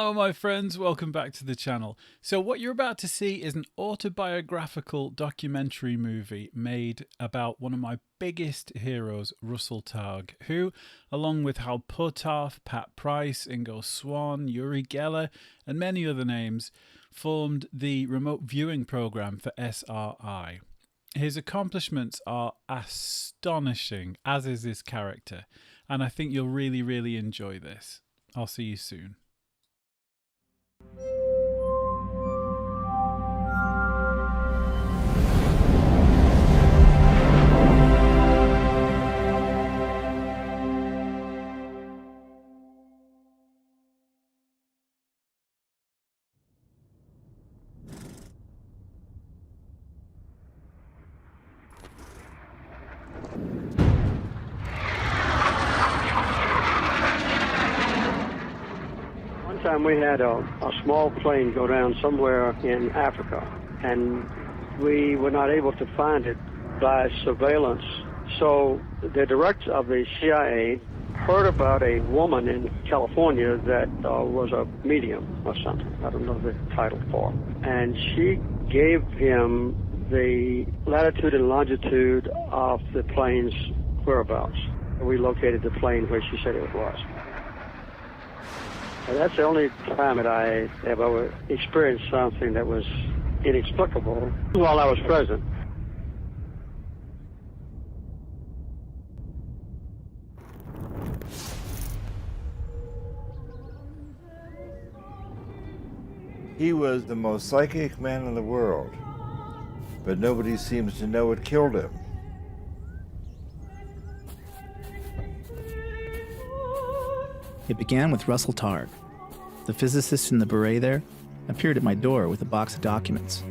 Hello my friends, welcome back to the channel. So what you're about to see is an autobiographical documentary movie made about one of my biggest heroes, Russell Targ, who, along with Hal Puthoff, Pat Price, Ingo Swann, Uri Geller and many other names, formed the remote viewing program for SRI. His accomplishments are astonishing, as is his character, and I think you'll really enjoy this. I'll see you soon. One time we had a small plane go down somewhere in Africa, and we were not able to find it by surveillance. So the director of the CIA heard about a woman in California that was a medium or something. I don't know the title for it. And she gave him the latitude and longitude of the plane's whereabouts. We located the plane where she said it was. And that's the only time that I have ever experienced something that was inexplicable while I was present. He was the most psychic man in the world, but nobody seems to know what killed him. It began with Russell Targ. The physicist in the beret there appeared at my door with a box of documents.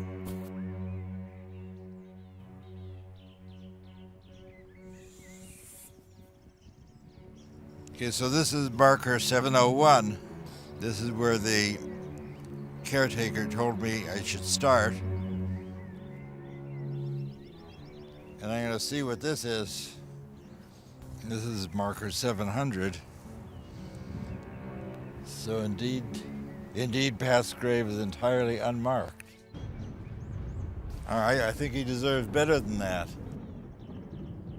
Okay, so this is marker 701. This is where the caretaker told me I should start. And I'm going to see what this is. This is marker 700. So indeed Pat's grave is entirely unmarked. I think he deserves better than that.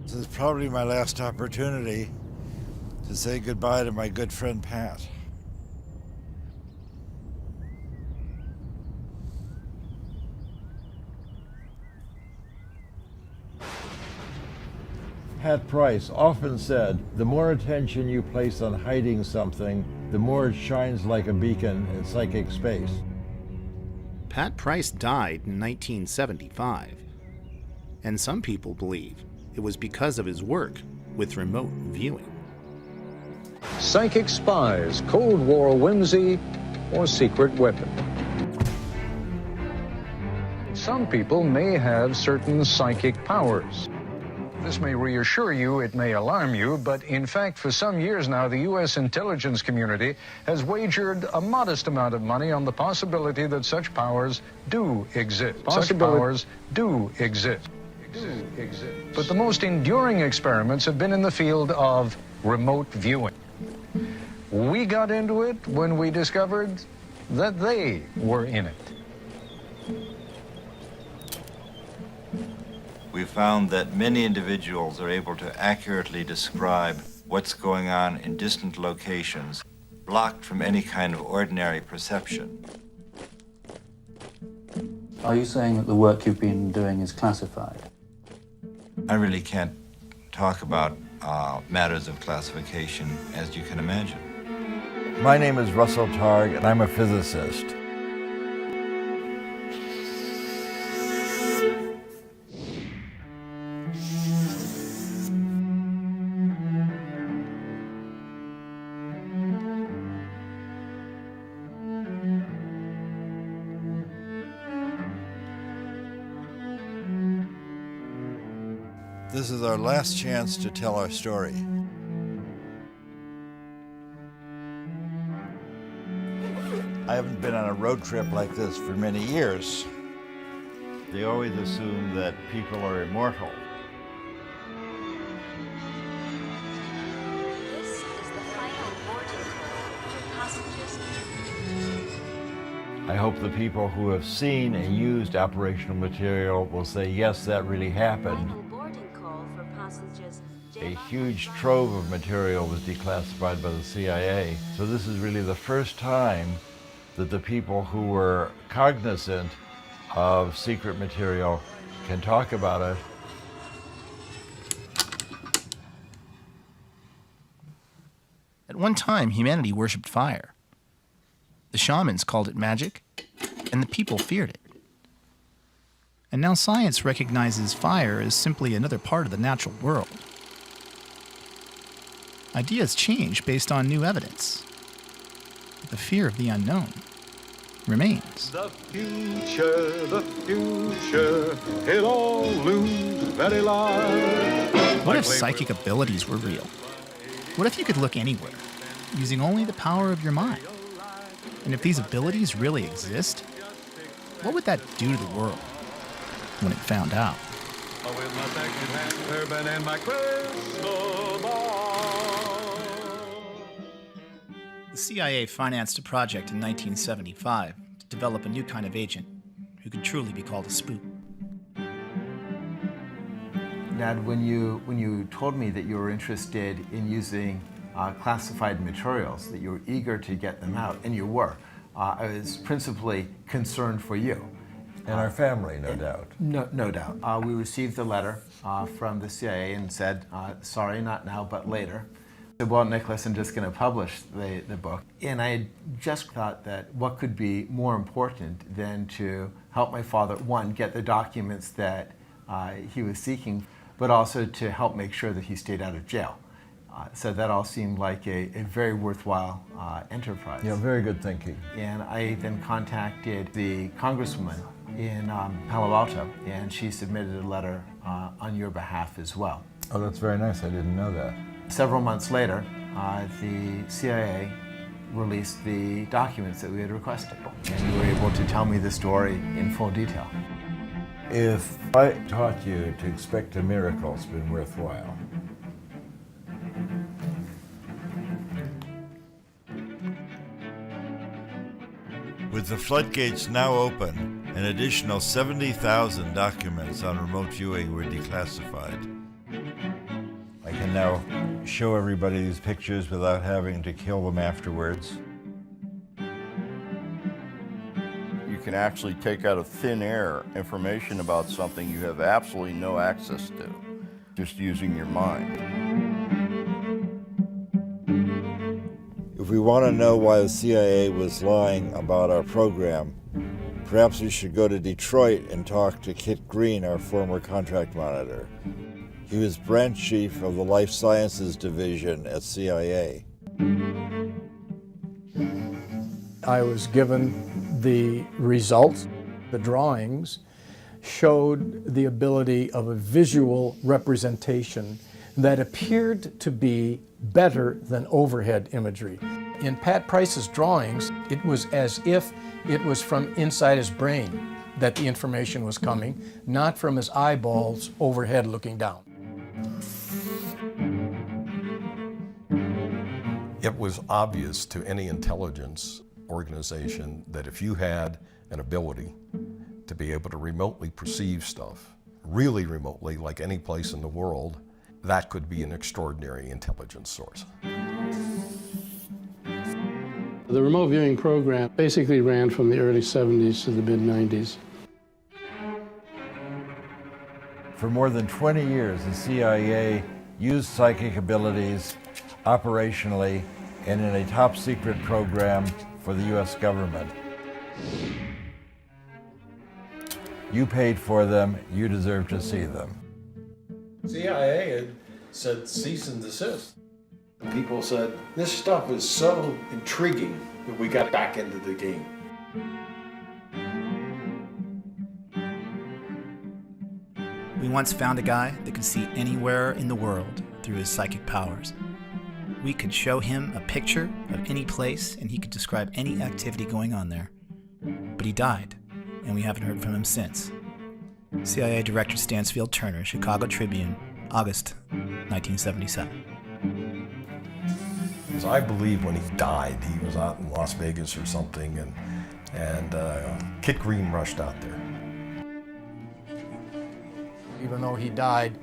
This is probably my last opportunity to say goodbye to my good friend Pat. Pat Price often said, the more attention you place on hiding something, the more it shines like a beacon in psychic space. Pat Price died in 1975, and some people believe it was because of his work with remote viewing. Psychic spies, Cold War whimsy, or secret weapon. Some people may have certain psychic powers. This may reassure you, it may alarm you, but in fact, for some years now, the U.S. intelligence community has wagered a modest amount of money on the possibility that such powers do exist. Such powers do exist. But the most enduring experiments have been in the field of remote viewing. We got into it when we discovered that they were in it. We found that many individuals are able to accurately describe what's going on in distant locations, blocked from any kind of ordinary perception. Are you saying that the work you've been doing is classified? I really can't talk about matters of classification, as you can imagine. My name is Russell Targ, and I'm a physicist. This is our last chance to tell our story. I haven't been on a road trip like this for many years. They always assume that people are immortal. This is the final boarding call for passengers I hope the people who have seen and used operational material will say, yes, that really happened. A huge trove of material was declassified by the CIA. So this is really the first time that the people who were cognizant of secret material can talk about it. At one time, humanity worshipped fire. The shamans called it magic, and the people feared it. And now science recognizes fire as simply another part of the natural world. Ideas change based on new evidence. But the fear of the unknown remains. The future, it all looms very large. What if psychic abilities were real? What if you could look anywhere, using only the power of your mind? And if these abilities really exist, what would that do to the world when it found out? With my second-hand turban and my crystal ball. The CIA financed a project in 1975 to develop a new kind of agent who could truly be called a spook. Dad, when you told me that you were interested in using classified materials, that you were eager to get them out, and you were, I was principally concerned for you. And our family, no doubt. No doubt. We received a letter from the CIA and said, sorry, not now, but later. I said, well, Nicholas, I'm just going to publish the book. And I just thought that what could be more important than to help my father, one, get the documents that he was seeking, but also to help make sure that he stayed out of jail. So that all seemed like a very worthwhile enterprise. Yeah, very good thinking. And I then contacted the congresswoman in Palo Alto, and she submitted a letter on your behalf as well. Oh, that's very nice. I didn't know that. Several months later, the CIA released the documents that we had requested, and you were able to tell me the story in full detail. If I taught you to expect a miracle, it's been worthwhile. With the floodgates now open, an additional 70,000 documents on remote viewing were declassified. I can now show everybody these pictures without having to kill them afterwards. You can actually take out of thin air information about something you have absolutely no access to, just using your mind. If we want to know why the CIA was lying about our program, perhaps we should go to Detroit and talk to Kit Green, our former contract monitor. He was branch chief of the Life Sciences Division at CIA. I was given the results. The drawings showed the ability of a visual representation that appeared to be better than overhead imagery. In Pat Price's drawings, it was as if it was from inside his brain that the information was coming, not from his eyeballs overhead looking down. It was obvious to any intelligence organization that if you had an ability to be able to remotely perceive stuff, really remotely, like any place in the world, that could be an extraordinary intelligence source. The remote viewing program basically ran from the early 70s to the mid-90s. For more than 20 years, the CIA used psychic abilities operationally and in a top secret program for the US government. You paid for them, you deserve to see them. CIA had said cease and desist. People said, this stuff is so intriguing that we got back into the game. We once found a guy that could see anywhere in the world through his psychic powers. We could show him a picture of any place and he could describe any activity going on there. But he died, and we haven't heard from him since. CIA Director Stansfield Turner, Chicago Tribune, August 1977. Because I believe when he died, he was out in Las Vegas or something, and And Kit Green rushed out there. Even though he died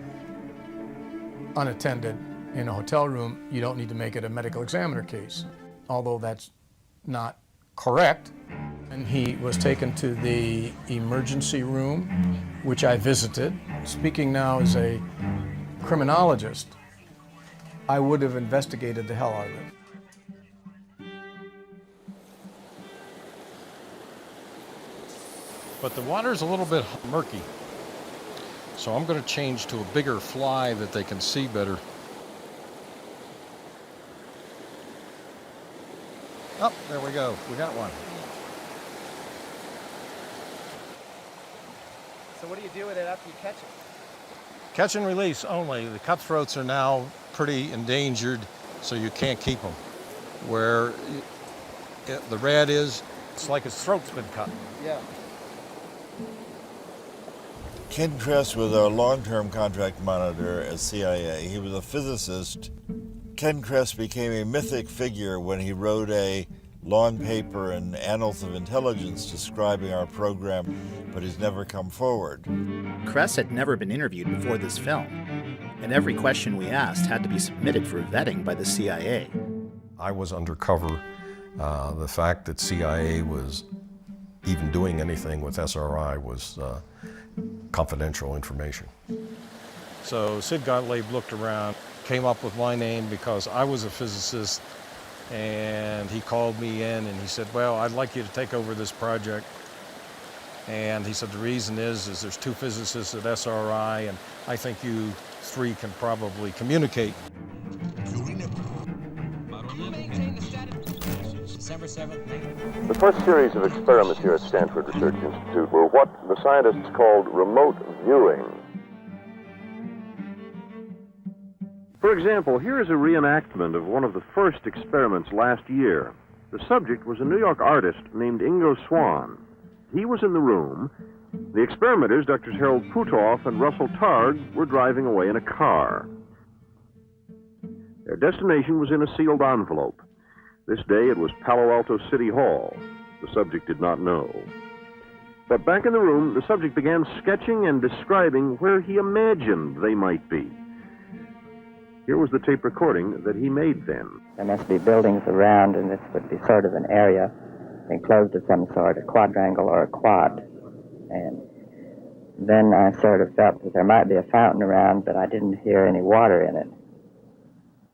unattended in a hotel room, you don't need to make it a medical examiner case, although that's not correct. And he was taken to the emergency room, which I visited. Speaking now as a criminologist, I would have investigated the hell out of it. But the water's a little bit murky. So I'm going to change to a bigger fly that they can see better. Oh, there we go. We got one. So what do you do with it after you catch it? Catch and release only. The cutthroats are now pretty endangered, so you can't keep them. Where the red is, it's like its throat's been cut. Yeah. Ken Kress was our long-term contract monitor at CIA. He was a physicist. Ken Kress became a mythic figure when he wrote a long paper in Annals of Intelligence describing our program, but he's never come forward. Kress had never been interviewed before this film, and every question we asked had to be submitted for vetting by the CIA. I was undercover. The fact that CIA was even doing anything with SRI was confidential information. So Sid Gottlieb looked around, came up with my name because I was a physicist, and he called me in and he said, well, I'd like you to take over this project. And he said, the reason is there's two physicists at SRI, and I think you three can probably communicate. The first series of experiments here at Stanford Research Institute were what the scientists called remote viewing. For example, here is a reenactment of one of the first experiments last year. The subject was a New York artist named Ingo Swann. He was in the room. The experimenters, Drs. Harold Putoff and Russell Targ, were driving away in a car. Their destination was in a sealed envelope. This day it was Palo Alto City Hall. The subject did not know. But back in the room, the subject began sketching and describing where he imagined they might be. Here was the tape recording that he made then. There must be buildings around, and this would be sort of an area enclosed of some sort, a quadrangle or a quad. And then I sort of felt that there might be a fountain around, but I didn't hear any water in it.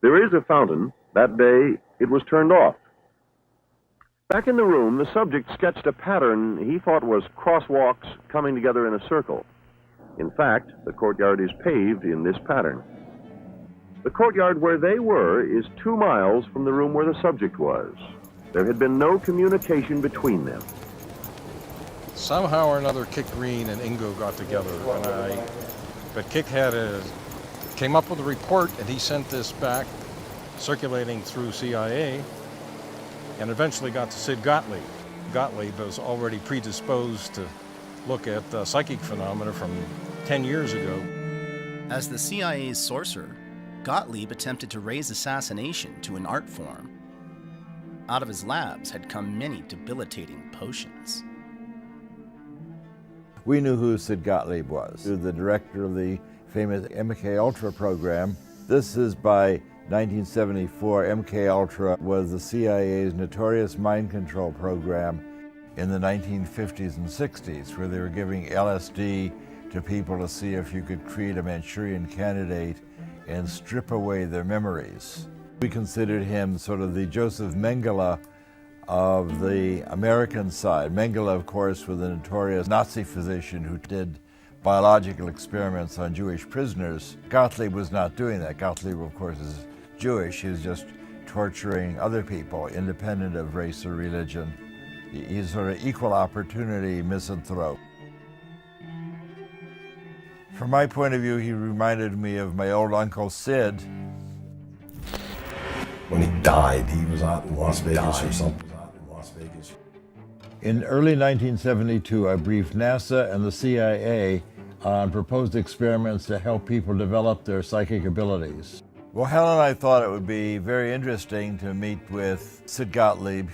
There is a fountain. That day, it was turned off. Back in the room, the subject sketched a pattern he thought was crosswalks coming together in a circle. In fact, the courtyard is paved in this pattern. The courtyard where they were is 2 miles from the room where the subject was. There had been no communication between them. Somehow or another, Kit Green and Ingo got together, but Kit came up with a report, and he sent this back, circulating through CIA, and eventually got to Sid Gottlieb. Gottlieb was already predisposed to look at psychic phenomena from 10 years ago. As the CIA's sorcerer, Gottlieb attempted to raise assassination to an art form. Out of his labs had come many debilitating potions. We knew who Sid Gottlieb was, the director of the famous MK-Ultra program. This is by 1974. MK-Ultra was the CIA's notorious mind control program in the 1950s and 60s, where they were giving LSD to people to see if you could create a Manchurian candidate and strip away their memories. We considered him sort of the Joseph Mengele of the American side. Mengele, of course, was a notorious Nazi physician who did biological experiments on Jewish prisoners. Gottlieb was not doing that. Gottlieb, of course, is Jewish. He was just torturing other people, independent of race or religion. He's sort of equal opportunity misanthrope. From my point of view, he reminded me of my old Uncle Sid. When he died, he was out in Las Vegas or something. In early 1972, I briefed NASA and the CIA on proposed experiments to help people develop their psychic abilities. Well, Helen and I thought it would be very interesting to meet with Sid Gottlieb.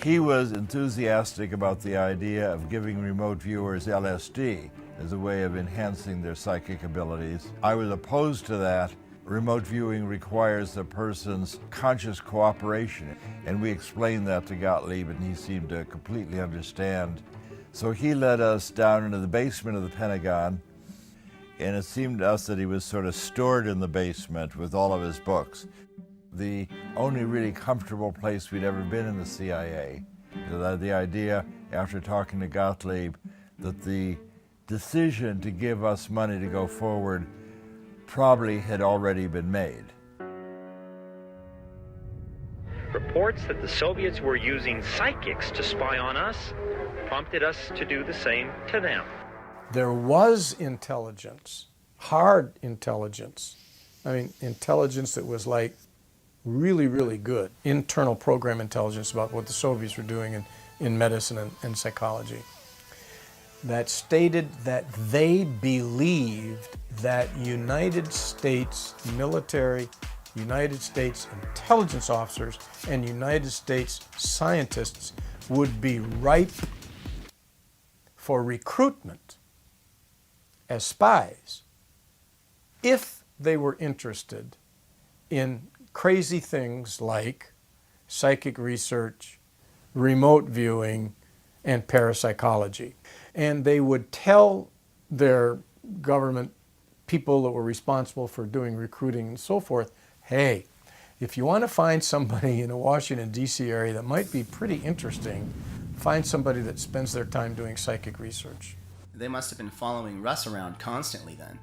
He was enthusiastic about the idea of giving remote viewers LSD as a way of enhancing their psychic abilities. I was opposed to that. Remote viewing requires the person's conscious cooperation, and we explained that to Gottlieb, and he seemed to completely understand. So he led us down into the basement of the Pentagon, and it seemed to us that he was sort of stored in the basement with all of his books. The only really comfortable place we'd ever been in the CIA. The idea, after talking to Gottlieb, that the decision to give us money to go forward probably had already been made. Reports that the Soviets were using psychics to spy on us prompted us to do the same to them. There was intelligence, hard intelligence. I mean, intelligence that was like really, really good. Internal program intelligence about what the Soviets were doing in medicine and psychology. That stated that they believed that United States military, United States intelligence officers, and United States scientists would be ripe for recruitment as spies if they were interested in crazy things like psychic research, remote viewing, and parapsychology. And they would tell their government people that were responsible for doing recruiting and so forth, hey, if you want to find somebody in the Washington, D.C. area that might be pretty interesting, find somebody that spends their time doing psychic research. They must have been following Russ around constantly then.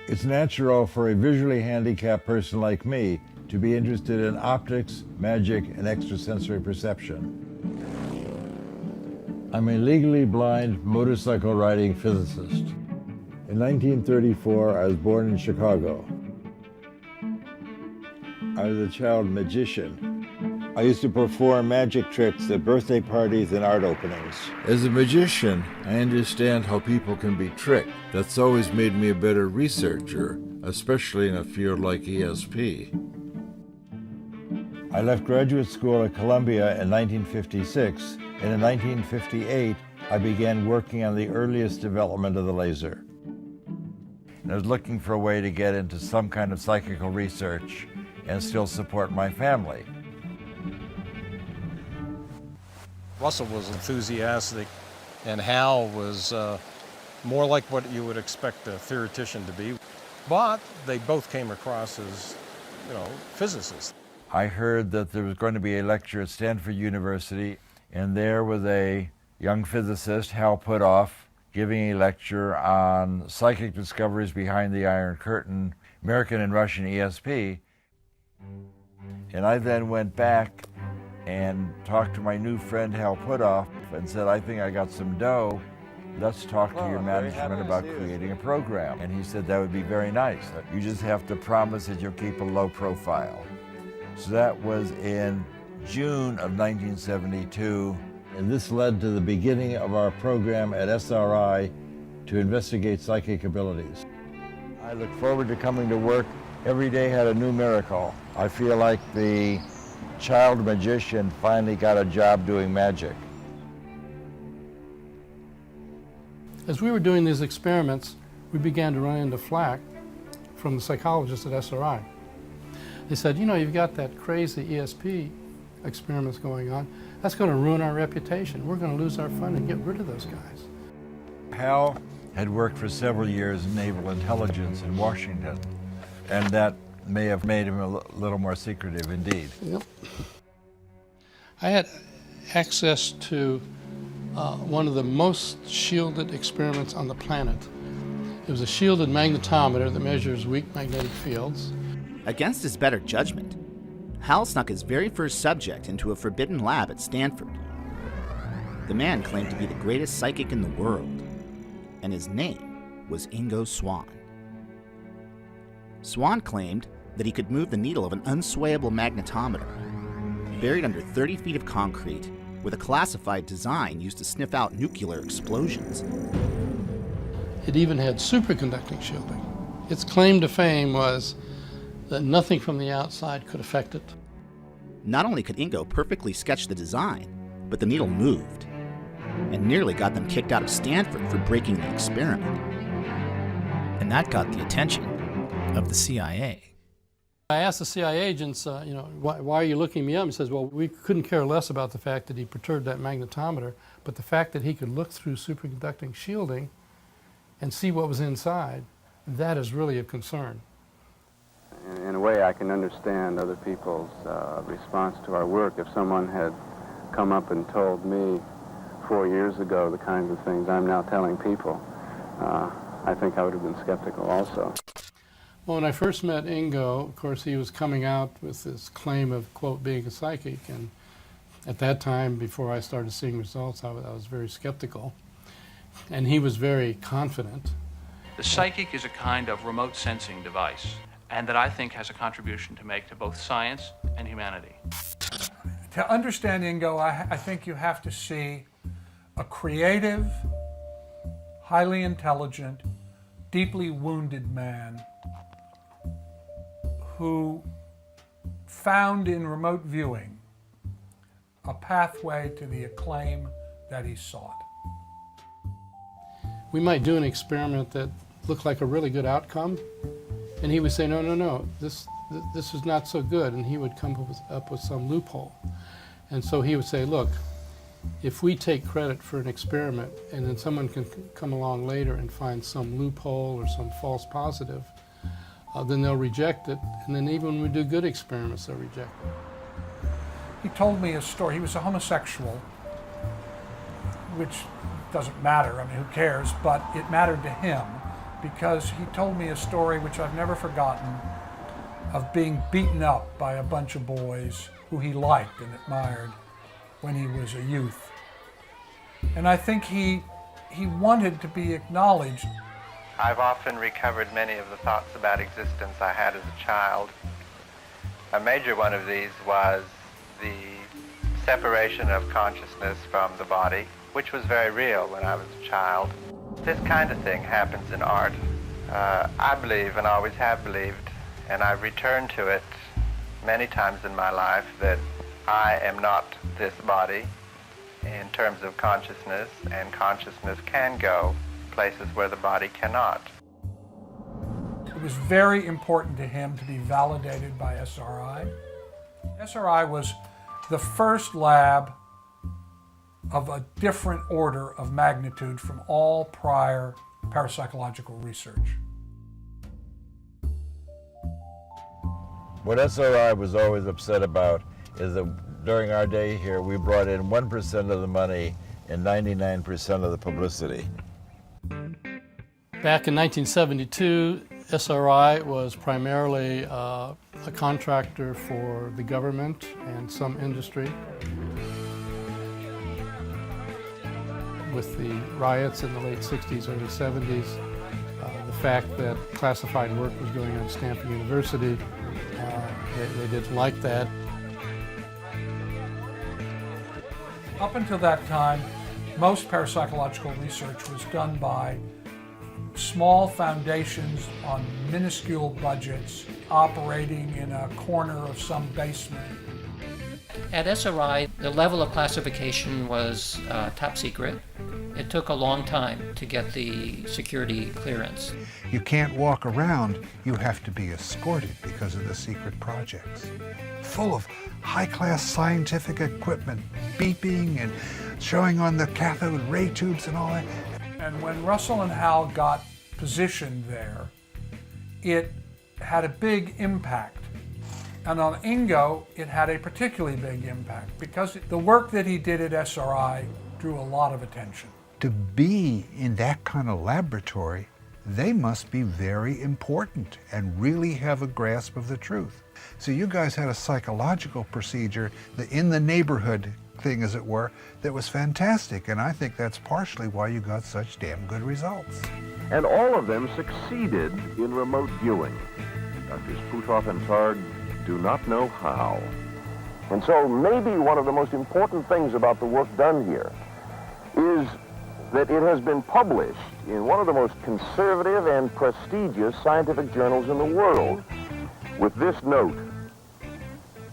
It's natural for a visually handicapped person like me to be interested in optics, magic, and extrasensory perception. I'm a legally blind motorcycle riding physicist. In 1934, I was born in Chicago. I was a child magician. I used to perform magic tricks at birthday parties and art openings. As a magician, I understand how people can be tricked. That's always made me a better researcher, especially in a field like ESP. I left graduate school at Columbia in 1956, and in 1958, I began working on the earliest development of the laser. And I was looking for a way to get into some kind of psychical research and still support my family. Russell was enthusiastic, and Hal was more like what you would expect a theoretician to be. But they both came across as, physicists. I heard that there was going to be a lecture at Stanford University, and there was a young physicist, Hal Puthoff, giving a lecture on psychic discoveries behind the Iron Curtain, American and Russian ESP. And I then went back and talked to my new friend Hal Puthoff and said, I think I got some dough. Let's talk to your management about creating a program. And he said, that would be very nice. You just have to promise that you'll keep a low profile. So that was in June of 1972. And this led to the beginning of our program at SRI to investigate psychic abilities. I look forward to coming to work. Every day had a new miracle. I feel like the child magician finally got a job doing magic. As we were doing these experiments, we began to run into flack from the psychologists at SRI. They said, you've got that crazy ESP experiments going on. That's going to ruin our reputation. We're going to lose our fund and get rid of those guys. Hal had worked for several years in naval intelligence in Washington, and that may have made him a little more secretive indeed. Yep. I had access to one of the most shielded experiments on the planet. It was a shielded magnetometer that measures weak magnetic fields. Against his better judgment, Hal snuck his very first subject into a forbidden lab at Stanford. The man claimed to be the greatest psychic in the world, and his name was Ingo Swann. Swann claimed that he could move the needle of an unswayable magnetometer, buried under 30 feet of concrete, with a classified design used to sniff out nuclear explosions. It even had superconducting shielding. Its claim to fame was that nothing from the outside could affect it. Not only could Ingo perfectly sketch the design, but the needle moved, and nearly got them kicked out of Stanford for breaking the experiment. And that got the attention of the CIA. I asked the CIA agents, why are you looking me up? He says, well, we couldn't care less about the fact that he perturbed that magnetometer, but the fact that he could look through superconducting shielding and see what was inside, that is really of concern. In a way, I can understand other people's response to our work. If someone had come up and told me 4 years ago the kinds of things I'm now telling people, I think I would have been skeptical also. Well, when I first met Ingo, of course, he was coming out with this claim of, quote, being a psychic, and at that time, before I started seeing results, I was very skeptical, and he was very confident. The psychic is a kind of remote sensing device, and that I think has a contribution to make to both science and humanity. To understand Ingo, I think you have to see a creative, highly intelligent, deeply wounded man who found in remote viewing a pathway to the acclaim that he sought. We might do an experiment that looked like a really good outcome, and he would say, no, this is not so good, and he would come up with some loophole. And so he would say, look, if we take credit for an experiment and then someone can come along later and find some loophole or some false positive, then they'll reject it, and then even when we do good experiments, they'll reject it. He told me a story. He was a homosexual, which doesn't matter, I mean, who cares, but it mattered to him because he told me a story which I've never forgotten of being beaten up by a bunch of boys who he liked and admired when he was a youth. And I think he wanted to be acknowledged. I've often recovered many of the thoughts about existence I had as a child. A major one of these was the separation of consciousness from the body, which was very real when I was a child. This kind of thing happens in art. I believe, and always have believed, and I've returned to it many times in my life, that I am not this body in terms of consciousness, and consciousness can go places where the body cannot. It was very important to him to be validated by SRI. SRI was the first lab of a different order of magnitude from all prior parapsychological research. What SRI was always upset about is that during our day here, we brought in 1% of the money and 99% of the publicity. Back in 1972, SRI was primarily a contractor for the government and some industry. With the riots in the late 60s, early 70s, the fact that classified work was going on at Stanford University, they didn't like that. Up until that time, most parapsychological research was done by small foundations on minuscule budgets operating in a corner of some basement. At SRI, the level of classification was top secret. It took a long time to get the security clearance. You can't walk around, you have to be escorted because of the secret projects. Full of high-class scientific equipment, beeping and showing on the cathode ray tubes and all that. And when Russell and Hal got positioned there, it had a big impact. And on Ingo, it had a particularly big impact because the work that he did at SRI drew a lot of attention. To be in that kind of laboratory, they must be very important and really have a grasp of the truth. So you guys had a psychological procedure, the in the neighborhood thing, as it were, that was fantastic, and I think that's partially why you got such damn good results. And all of them succeeded in remote viewing. Drs. Puthoff and Targ do not know how. And so maybe one of the most important things about the work done here is that it has been published in one of the most conservative and prestigious scientific journals in the world, with this note: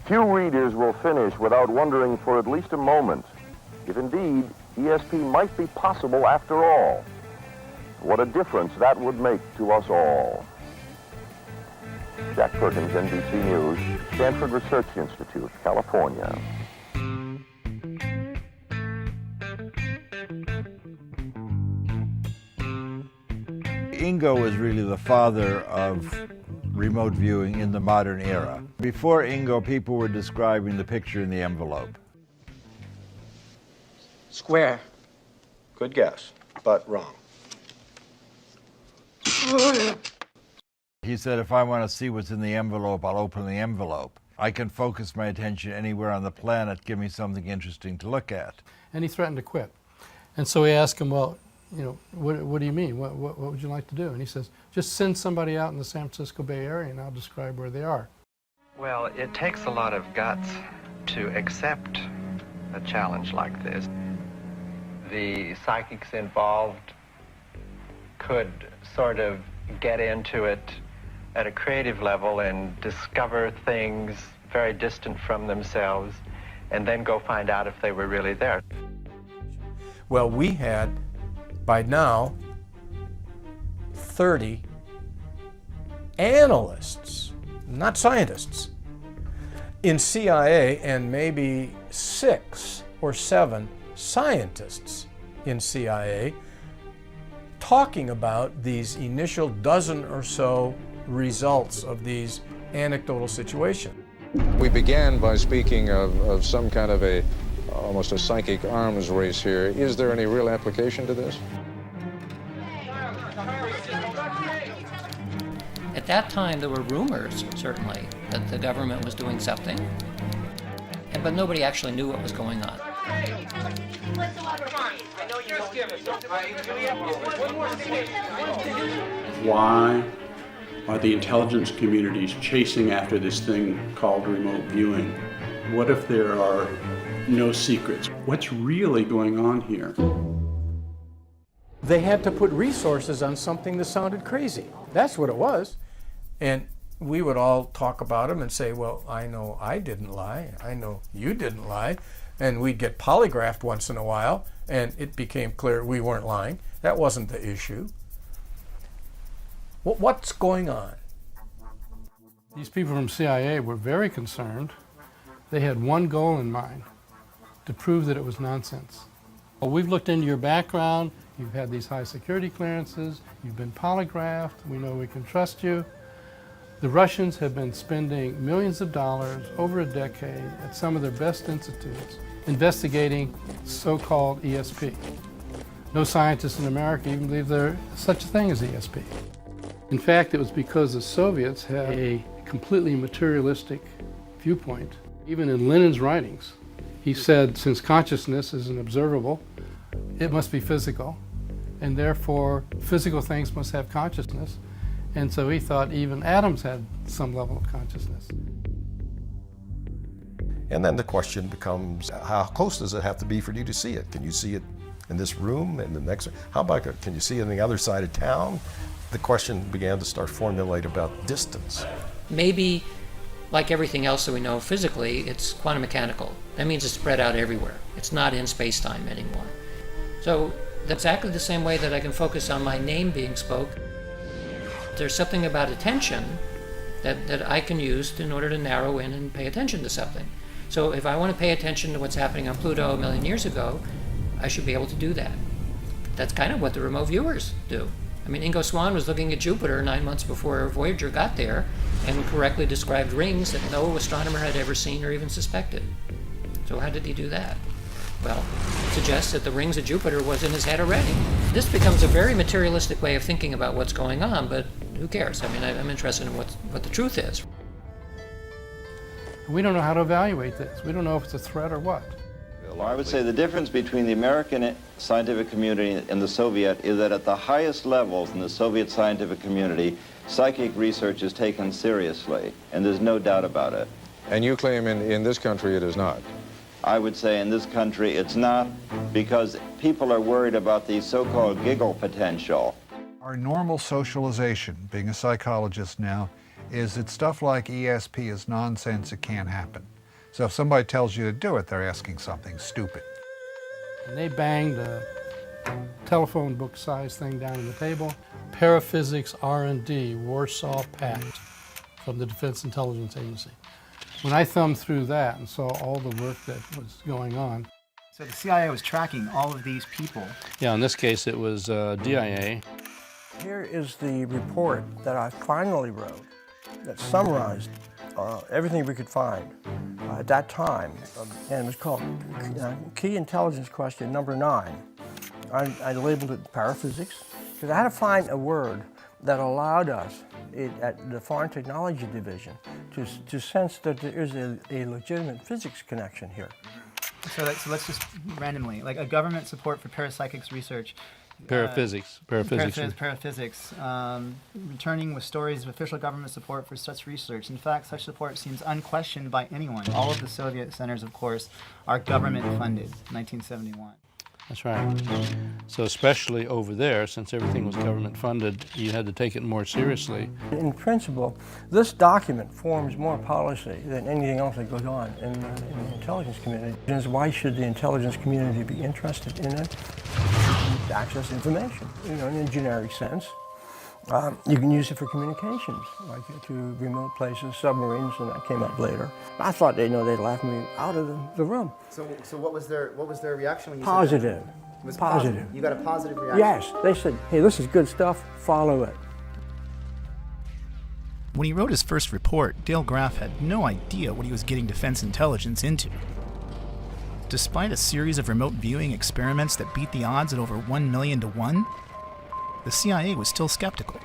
Few readers will finish without wondering for at least a moment if indeed ESP might be possible after all. What a difference that would make to us all. Jack Perkins, NBC News, Stanford Research Institute, California. Ingo is really the father of remote viewing in the modern era. Before Ingo, people were describing the picture in the envelope. Square. Good guess, but wrong. He said, if I want to see what's in the envelope, I'll open the envelope. I can focus my attention anywhere on the planet, give me something interesting to look at. And he threatened to quit. And so we asked him, well, you know, what do you mean? What would you like to do? And he says, just send somebody out in the San Francisco Bay Area and I'll describe where they are. Well, it takes a lot of guts to accept a challenge like this. The psychics involved could sort of get into it at a creative level and discover things very distant from themselves and then go find out if they were really there. Well, we had, by now, 30 analysts, not scientists, in CIA, and maybe 6 or 7 scientists in CIA talking about these initial dozen or so results of these anecdotal situations. We began by speaking of some kind of almost a psychic arms race here. Is there any real application to this? At that time, there were rumors, certainly, that the government was doing something, but nobody actually knew what was going on. Why are the intelligence communities chasing after this thing called remote viewing? What if there are no secrets? What's really going on here? They had to put resources on something that sounded crazy. That's what it was. And we would all talk about them and say, well, I know I didn't lie. I know you didn't lie. And we'd get polygraphed once in a while, and it became clear we weren't lying. That wasn't the issue. What's going on? These people from CIA were very concerned. They had one goal in mind, to prove that it was nonsense. Well, we've looked into your background. You've had these high security clearances. You've been polygraphed. We know we can trust you. The Russians have been spending millions of dollars over a decade at some of their best institutes investigating so-called ESP. No scientists in America even believe there's such a thing as ESP. In fact, it was because the Soviets had a completely materialistic viewpoint. Even in Lenin's writings, he said, since consciousness is an observable, it must be physical, and therefore physical things must have consciousness. And so he thought even atoms had some level of consciousness. And then the question becomes, how close does it have to be for you to see it? Can you see it in this room, in the next room? How about, can you see it on the other side of town? The question began to start formulate about distance. Maybe, like everything else that we know physically, it's quantum mechanical. That means it's spread out everywhere. It's not in space-time anymore. So that's exactly the same way that I can focus on my name being spoke. There's something about attention that I can use in order to narrow in and pay attention to something. So if I want to pay attention to what's happening on Pluto a million years ago, I should be able to do that. That's kind of what the remote viewers do. I mean, Ingo Swann was looking at Jupiter 9 months before Voyager got there and correctly described rings that no astronomer had ever seen or even suspected. So how did he do that? Well, it suggests that the rings of Jupiter was in his head already. This becomes a very materialistic way of thinking about what's going on, but who cares? I mean, I'm interested in what the truth is. We don't know how to evaluate this. We don't know if it's a threat or what. Well, I would say the difference between the American scientific community and the Soviet is that at the highest levels in the Soviet scientific community, psychic research is taken seriously, and there's no doubt about it. And you claim in this country it is not? I would say in this country it's not, because people are worried about the so-called giggle potential. Our normal socialization, being a psychologist now, is that stuff like ESP is nonsense, it can't happen. So if somebody tells you to do it, they're asking something stupid. And they banged a telephone book size thing down on the table. Paraphysics R&D, Warsaw Pact, from the Defense Intelligence Agency. When I thumbed through that and saw all the work that was going on. So the CIA was tracking all of these people. Yeah, in this case it was DIA. Here is the report that I finally wrote that summarized everything we could find at that time. And it was called Key Intelligence Question Number 9. I labeled it paraphysics because I had to find a word that allowed us at the Foreign Technology Division to sense that there is a legitimate physics connection here. So let's just randomly, like a government support for parapsychics research. Paraphysics. Paraphysics. Returning with stories of official government support for such research. In fact, such support seems unquestioned by anyone. All of the Soviet centers, of course, are government funded. 1971. That's right. So especially over there, since everything was government funded, you had to take it more seriously. In principle, this document forms more policy than anything else that goes on in the intelligence community. Why should the intelligence community be interested in it? To access information, in a generic sense. You can use it for communications, like to remote places, submarines, and that came up later. I thought they'd laugh me out of the room. So what was their reaction when you Positive. said that? It was positive. You got a positive reaction? Yes. They said, hey, this is good stuff, follow it. When he wrote his first report, Dale Graff had no idea what he was getting defense intelligence into. Despite a series of remote viewing experiments that beat the odds at over 1 million to 1, the CIA was still skeptical.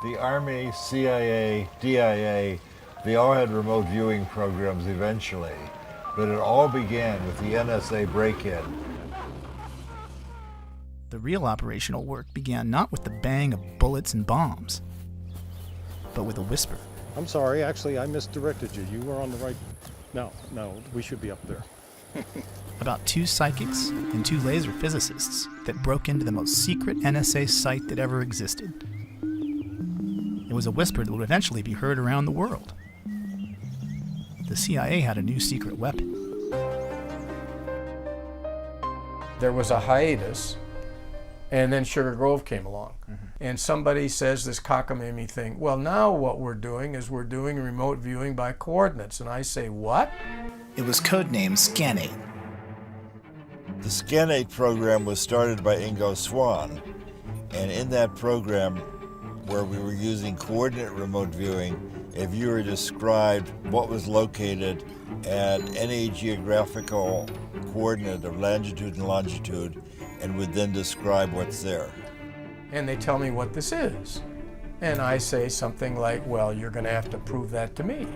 The Army, CIA, DIA, they all had remote viewing programs eventually, but it all began with the NSA break-in. The real operational work began not with the bang of bullets and bombs, but with a whisper. I'm sorry, actually I misdirected you. You were on the right... No, we should be up there. About 2 psychics and 2 laser physicists that broke into the most secret NSA site that ever existed. It was a whisper that would eventually be heard around the world. The CIA had a new secret weapon. There was a hiatus, and then Sugar Grove came along. And somebody says this cockamamie thing, well, now what we're doing is we're doing remote viewing by coordinates. And I say, what? It was codenamed Scanate. The Scanate program was started by Ingo Swann, and in that program, where we were using coordinate remote viewing, a viewer described what was located at any geographical coordinate of latitude and longitude, and would then describe what's there. And they tell me what this is. And I say something like, well, you're going to have to prove that to me.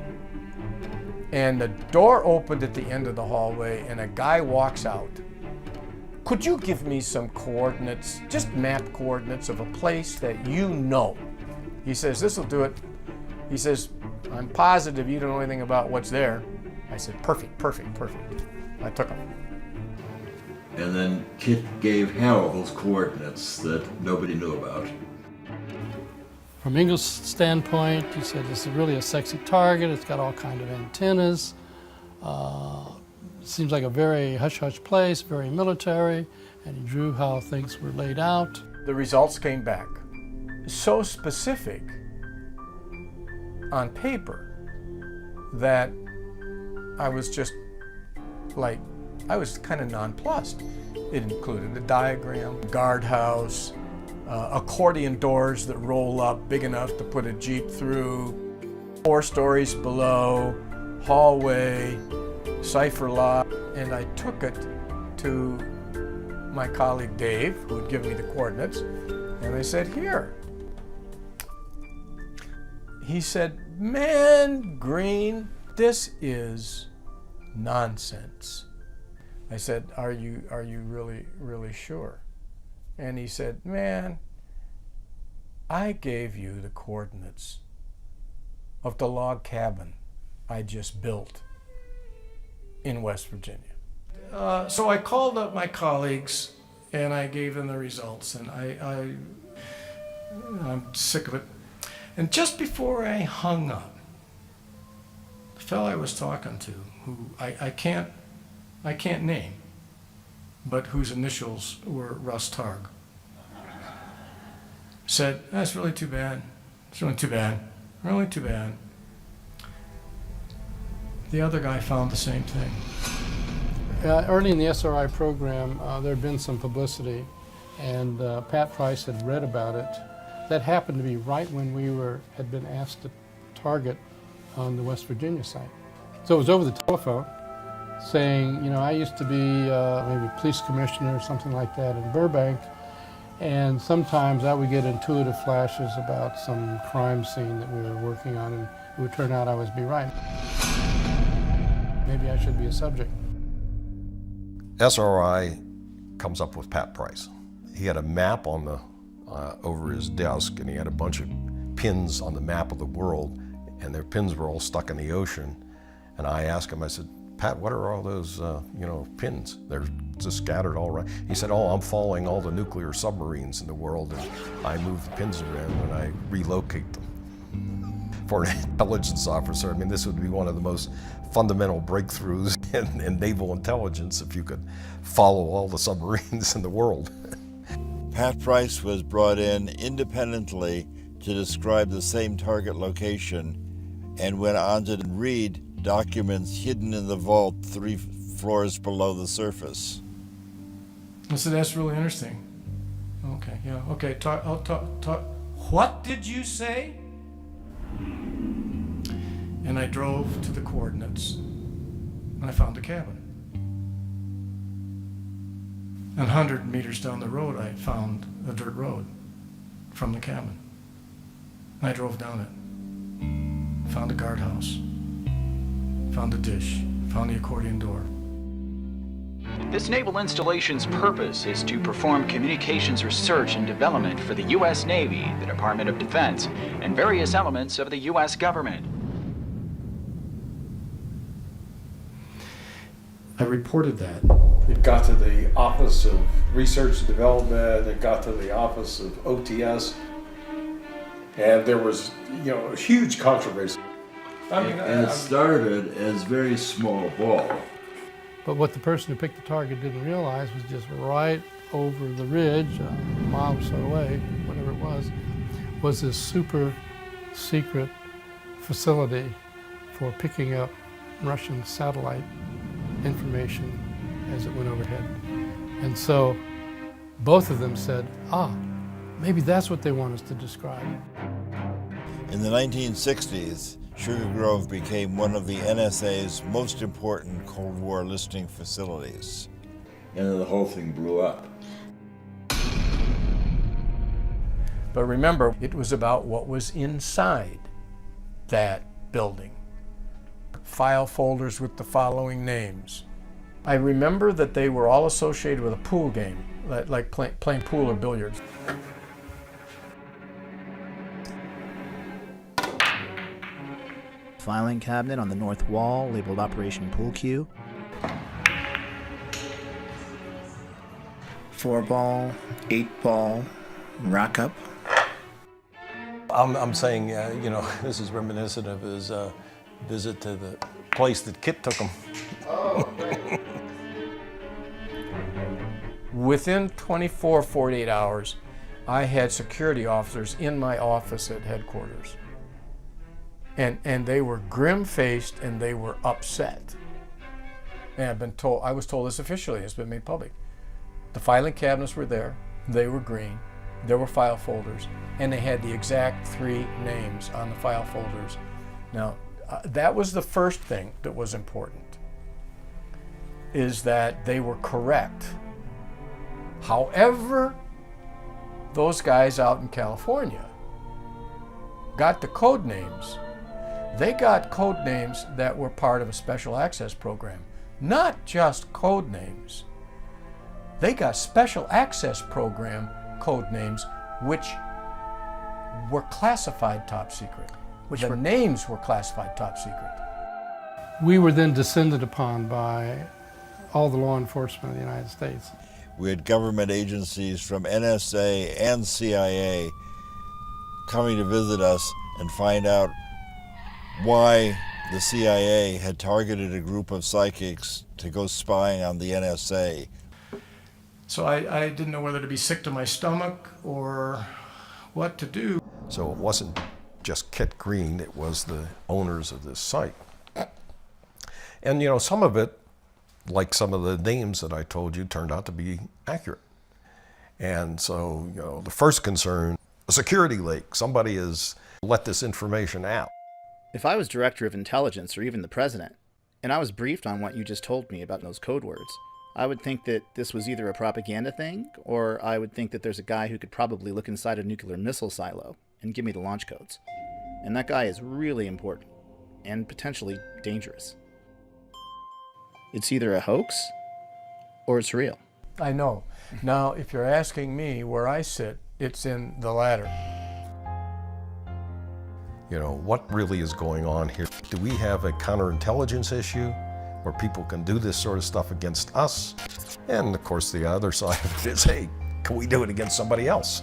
And the door opened at the end of the hallway, and a guy walks out. Could you give me some coordinates, just map coordinates of a place that you know? He says, this will do it. He says, I'm positive you don't know anything about what's there. I said, perfect. I took him. And then Kit gave Hal those coordinates that nobody knew about. From Ingalls' standpoint, he said this is really a sexy target. It's got all kinds of antennas. Seems like a very hush-hush place, very military, and he drew how things were laid out. The results came back so specific on paper that I was just like, I was kind of nonplussed. It included a diagram, guardhouse, accordion doors that roll up big enough to put a Jeep through, 4 stories below, hallway, cipher lock, and I took it to my colleague Dave, who had given me the coordinates, and I said, here. He said, man, Green, this is nonsense. I said, are you really sure? And he said, man, I gave you the coordinates of the log cabin I just built in West Virginia. So I called up my colleagues and I gave them the results, and I'm sick of it. And just before I hung up, fellow I was talking to, who I can't name, but whose initials were Russ Targ, said, "That's really too bad. It's really too bad. Really too bad." The other guy found the same thing. Early in the SRI program, there had been some publicity, and Pat Price had read about it. That happened to be right when we had been asked to target on the West Virginia site. So it was over the telephone, saying, you know, I used to be maybe police commissioner or something like that in Burbank, and sometimes I would get intuitive flashes about some crime scene that we were working on, and it would turn out I would be right. Maybe I should be a subject. SRI comes up with Pat Price. He had a map on the over his desk, and he had a bunch of pins on the map of the world, and their pins were all stuck in the ocean. And I asked him, I said, "Pat, what are all those pins? They're just scattered all around." He said, "Oh, I'm following all the nuclear submarines in the world, and I move the pins around when I relocate them." For an intelligence officer, I mean, this would be one of the most fundamental breakthroughs in naval intelligence if you could follow all the submarines in the world. Pat Price was brought in independently to describe the same target location and went on to read documents hidden in the vault 3 floors below the surface. I said, "That's really interesting." Okay, yeah, okay, I'll talk. What did you say? And I drove to the coordinates, and I found the cabin. 100 meters down the road, I found a dirt road from the cabin. I drove down it, found a guardhouse, found a dish, found the accordion door. This naval installation's purpose is to perform communications research and development for the U.S. Navy, the Department of Defense, and various elements of the U.S. government. I reported that. It got to the Office of Research and Development, it got to the Office of OTS, and there was, a huge controversy. And it started as very small ball. But what the person who picked the target didn't realize was just right over the ridge, a mile or so away, whatever it was this super secret facility for picking up Russian satellite information as it went overhead. And so both of them said, maybe that's what they want us to describe. In the 1960s, Sugar Grove became one of the NSA's most important Cold War listening facilities. And then the whole thing blew up. But remember, it was about what was inside that building. File folders with the following names. I remember that they were all associated with a pool game, like playing pool or billiards. Filing cabinet on the north wall labeled Operation Pool Cue. 4-ball, 8-ball, rock up. I'm saying, this is reminiscent of his visit to the place that Kit took him. Within 48 hours, I had security officers in my office at headquarters. And they were grim-faced and they were upset. And I was told this officially, it's been made public. The filing cabinets were there, they were green, there were file folders, and they had the exact 3 names on the file folders. Now, that was the first thing that was important, is that they were correct. However, those guys out in California got the code names. They got code names that were part of a special access program, not just code names. They got special access program code names which were classified top secret. The names were classified top secret. We were then descended upon by all the law enforcement of the United States. We had government agencies from NSA and CIA coming to visit us and find out why the CIA had targeted a group of psychics to go spying on the NSA. So I didn't know whether to be sick to my stomach or what to do. So it wasn't just Kit Green, it was the owners of this site. And you know, some of it, like some of the names that I told you, turned out to be accurate. And so, you know, the first concern, a security leak. Somebody has let this information out. If I was director of intelligence or even the president, and I was briefed on what you just told me about those code words, I would think that this was either a propaganda thing, or I would think that there's a guy who could probably look inside a nuclear missile silo and give me the launch codes. And that guy is really important, and potentially dangerous. It's either a hoax, or it's real. I know. Now, if you're asking me where I sit, it's in the latter. You know, what really is going on here? Do we have a counterintelligence issue where people can do this sort of stuff against us? And of course, the other side of it is, hey, can we do it against somebody else?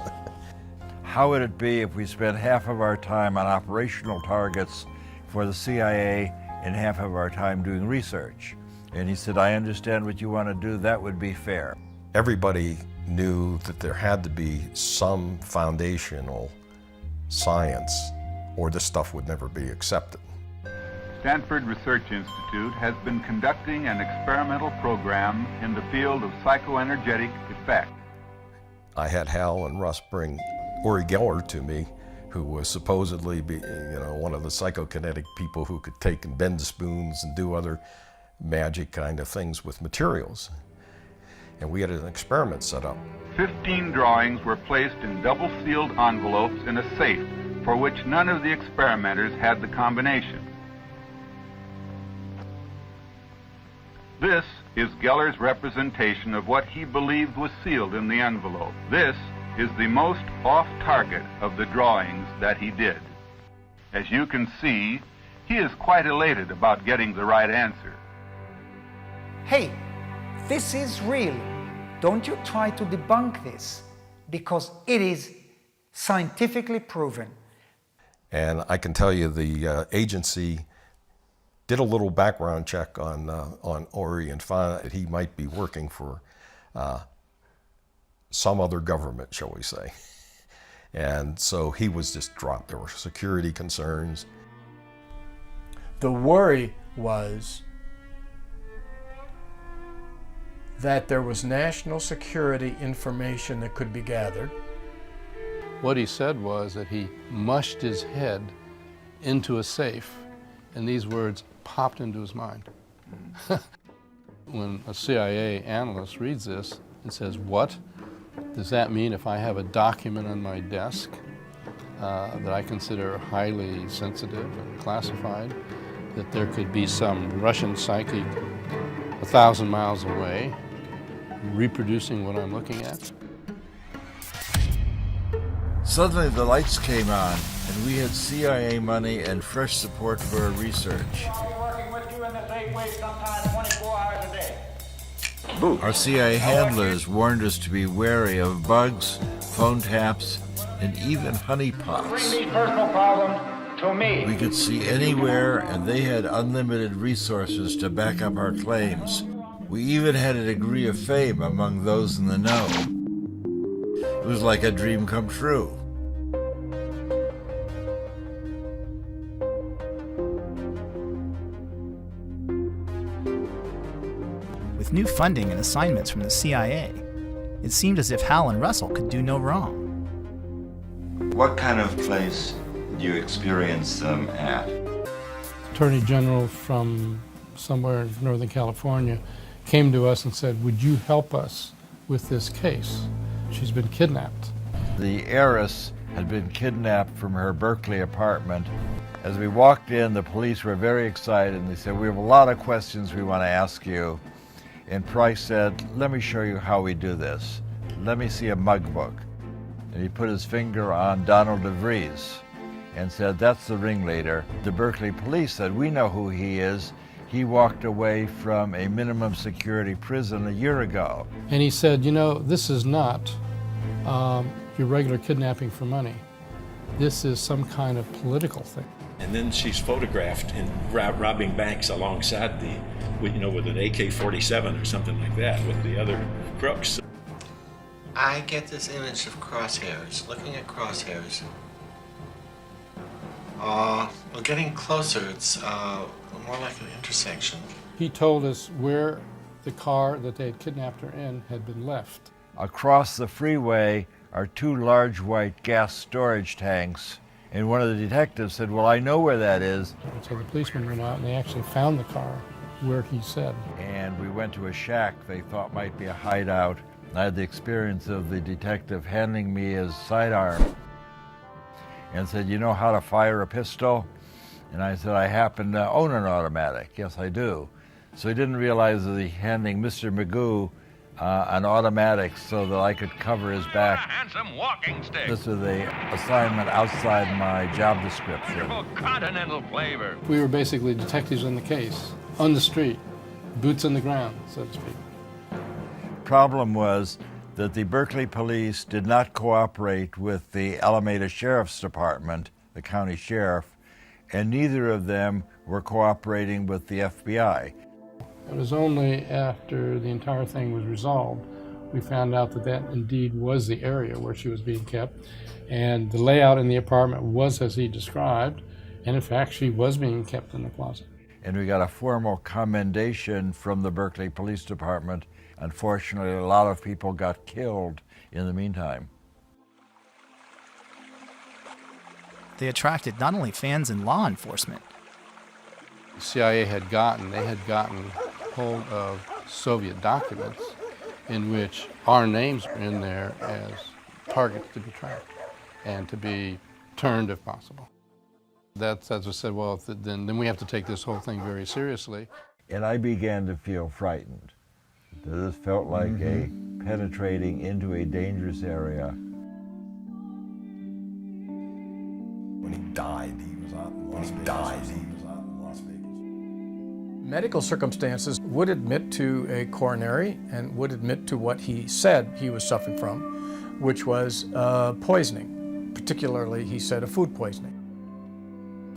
How would it be if we spent half of our time on operational targets for the CIA and half of our time doing research? And he said, I understand what you want to do. That would be fair. Everybody knew that there had to be some foundational science or this stuff would never be accepted. Stanford Research Institute has been conducting an experimental program in the field of psychoenergetic effect. I had Hal and Russ bring Uri Geller to me, who was supposedly one of the psychokinetic people who could take and bend spoons and do other magic kind of things with materials. And we had an experiment set up. 15 drawings were placed in double-sealed envelopes in a safe for which none of the experimenters had the combination. This is Geller's representation of what he believed was sealed in the envelope. This is the most off-target of the drawings that he did. As you can see, he is quite elated about getting the right answer. Hey, this is real. Don't you try to debunk this, because it is scientifically proven. And I can tell you the agency did a little background check on Uri and found that he might be working for some other government, shall we say. And so he was just dropped. There were security concerns. The worry was that there was national security information that could be gathered. What he said was that he mushed his head into a safe, and these words popped into his mind. When a CIA analyst reads this and says, what? Does that mean if I have a document on my desk that I consider highly sensitive and classified, that there could be some Russian psychic 1,000 miles away reproducing what I'm looking at? Suddenly the lights came on, and we had CIA money and fresh support for our research. Our CIA handlers warned us to be wary of bugs, phone taps, and even honeypots. Bring these personal problems to me. We could see anywhere, and they had unlimited resources to back up our claims. We even had a degree of fame among those in the know. It was like a dream come true. With new funding and assignments from the CIA, it seemed as if Hal and Russell could do no wrong. What kind of place do you experience them at? Attorney General from somewhere in Northern California came to us and said, would you help us with this case? She's been kidnapped. The heiress had been kidnapped from her Berkeley apartment. As we walked in, the police were very excited, and they said, we have a lot of questions we want to ask you. And Price said, let me show you how we do this. Let me see a mug book. And he put his finger on Donald DeVries and said, that's the ringleader. The Berkeley police said, we know who he is. He walked away from a minimum security prison a year ago. And he said, you know, this is not your regular kidnapping for money. This is some kind of political thing. And then she's photographed in robbing banks alongside with an AK-47 or something like that with the other crooks. I get this image of crosshairs, looking at crosshairs. Well, getting closer, it's more like an intersection. He told us where the car that they had kidnapped her in had been left. Across the freeway are two large white gas storage tanks. And one of the detectives said, well, I know where that is. So the policemen went out and they actually found the car where he said. And we went to a shack they thought might be a hideout. I had the experience of the detective handing me his sidearm and said, you know how to fire a pistol? And I said, I happen to own an automatic. Yes, I do. So he didn't realize that he handing Mr. Magoo an automatic so that I could cover his back. Handsome walking stick. This was the assignment outside my job description. Continental flavor. We were basically detectives on the case, on the street, boots on the ground, so to speak. Problem was that the Berkeley police did not cooperate with the Alameda Sheriff's Department, the county sheriff, and neither of them were cooperating with the FBI. It was only after the entire thing was resolved we found out that that indeed was the area where she was being kept, and the layout in the apartment was as he described, and in fact she was being kept in the closet. And we got a formal commendation from the Berkeley Police Department. Unfortunately, a lot of people got killed in the meantime. They attracted not only fans in law enforcement. The CIA had gotten hold of Soviet documents in which our names were in there as targets to be tracked and to be turned if possible. That's as I said, well, then we have to take this whole thing very seriously. And I began to feel frightened. This felt like a penetrating into a dangerous area. When he died, he was out in Las Vegas. Medical circumstances would admit to a coronary and would admit to what he said he was suffering from, which was poisoning. Particularly, he said, a food poisoning.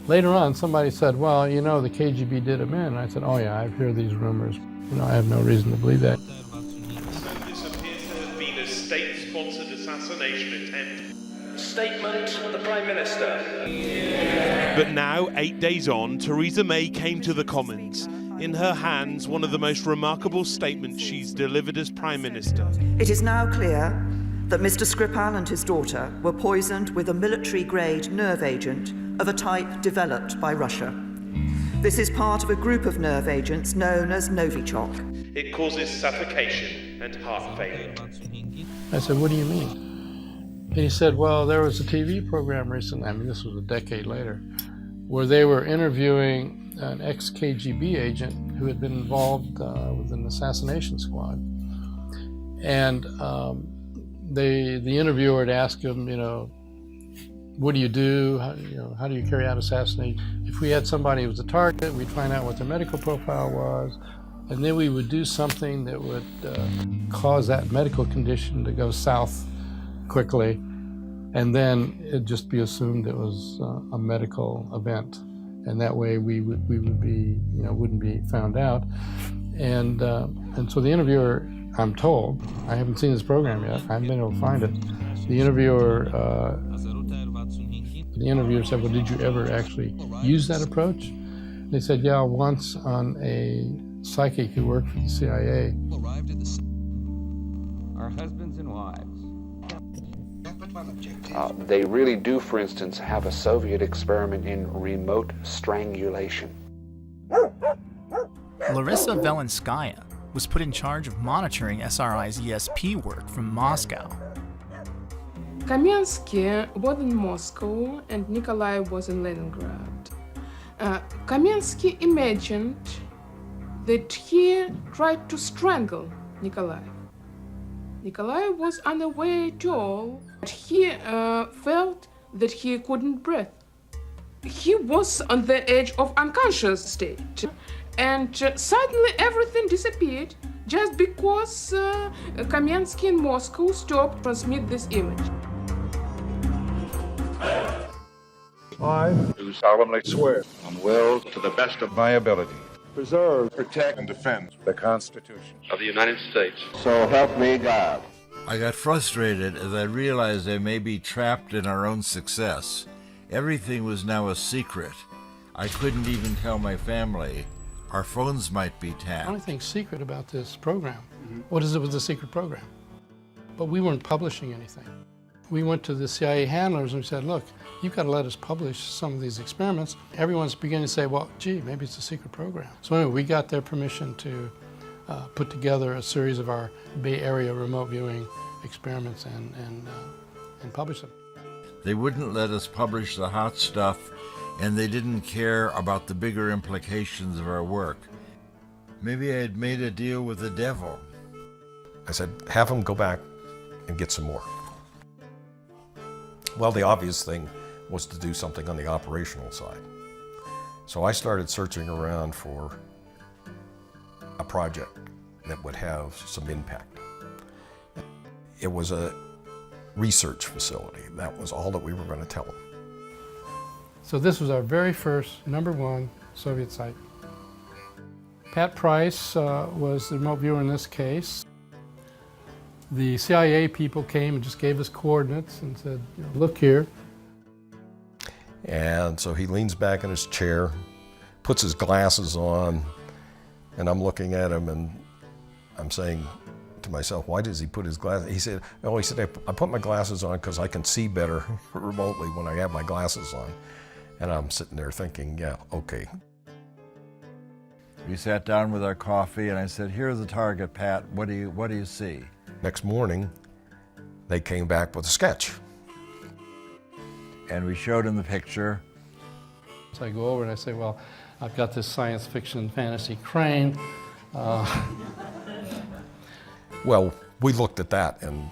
Later on, somebody said, well, you know, the KGB did him in. And I said, oh yeah, I've heard these rumors. You know, I have no reason to believe that. This appears to have been a state-sponsored assassination attempt. Statement of the Prime Minister. But now, 8 days on, Theresa May came to the Commons. In her hands, one of the most remarkable statements she's delivered as Prime Minister. It is now clear that Mr. Skripal and his daughter were poisoned with a military-grade nerve agent of a type developed by Russia. This is part of a group of nerve agents known as Novichok. It causes suffocation and heart failure. I said, what do you mean? And he said, well, there was a TV program recently, I mean, this was a decade later, where they were interviewing an ex-KGB agent who had been involved with an assassination squad. And the interviewer had asked him, you know, what do you do? How do you carry out assassination? If we had somebody who was a target, we'd find out what their medical profile was, and then we would do something that would cause that medical condition to go south quickly, and then it'd just be assumed it was a medical event, and that way we would be, you know, wouldn't be found out. And so the interviewer, I'm told, I haven't seen this program yet, I haven't been able to find it. The interviewer said, well, did you ever actually use that approach? And they said, yeah, once on a psychic who worked for the CIA. Our husbands and wives. They really do, for instance, have a Soviet experiment in remote strangulation. Larissa Velenskaya was put in charge of monitoring SRI's ESP work from Moscow. Kamensky was in Moscow and Nikolai was in Leningrad. Kamensky imagined that he tried to strangle Nikolai. Nikolai was unaware at all. He felt that he couldn't breathe. He was on the edge of unconscious state. And suddenly everything disappeared just because Kamensky in Moscow stopped transmit this image. I do solemnly swear and will, to the best of my ability, preserve, protect, and defend the Constitution of the United States. So help me God. I got frustrated as I realized I may be trapped in our own success. Everything was now a secret. I couldn't even tell my family. Our phones might be The tapped. only thing secret about this program, what is it with the secret program? But we weren't publishing anything. We went to the CIA handlers and we said, look, you've got to let us publish some of these experiments. Everyone's beginning to say, well, gee, maybe it's a secret program. So anyway, we got their permission to put together a series of our Bay Area remote viewing experiments and publish them. They wouldn't let us publish the hot stuff, and they didn't care about the bigger implications of our work. Maybe I had made a deal with the devil. I said, have them go back and get some more. Well, the obvious thing was to do something on the operational side. So I started searching around for a project that would have some impact. It was a research facility. That was all that we were going to tell them. So this was our very first #1 Soviet site. Pat Price was the remote viewer in this case. The CIA people came and just gave us coordinates and said, you know, look here. And so he leans back in his chair, puts his glasses on, and I'm looking at him and I'm saying to myself, why does he put his glasses? He said, I put my glasses on because I can see better remotely when I have my glasses on. And I'm sitting there thinking, yeah, okay. We sat down with our coffee and I said, here's the target, Pat. What do you see? Next morning, they came back with a sketch. And we showed him the picture. So I go over and I say, well, I've got this science fiction fantasy crane. Well, we looked at that and,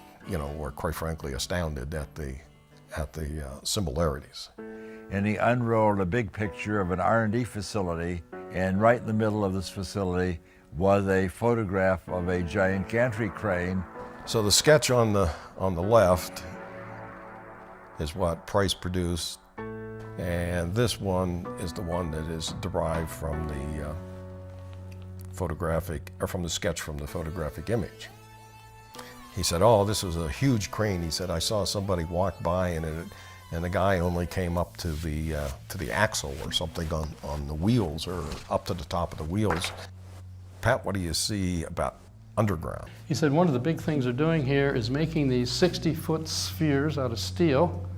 were quite frankly astounded at the similarities. And he unrolled a big picture of an R&D facility, and right in the middle of this facility was a photograph of a giant gantry crane. So the sketch on the left is what Price produced, and this one is the one that is derived from the from the sketch from the photographic image. He said, oh, this was a huge crane. He said, I saw somebody walk by and the guy only came up to the axle or something on the wheels, or up to the top of the wheels. Pat, what do you see about underground? He said one of the big things they're doing here is making these 60-foot spheres out of steel.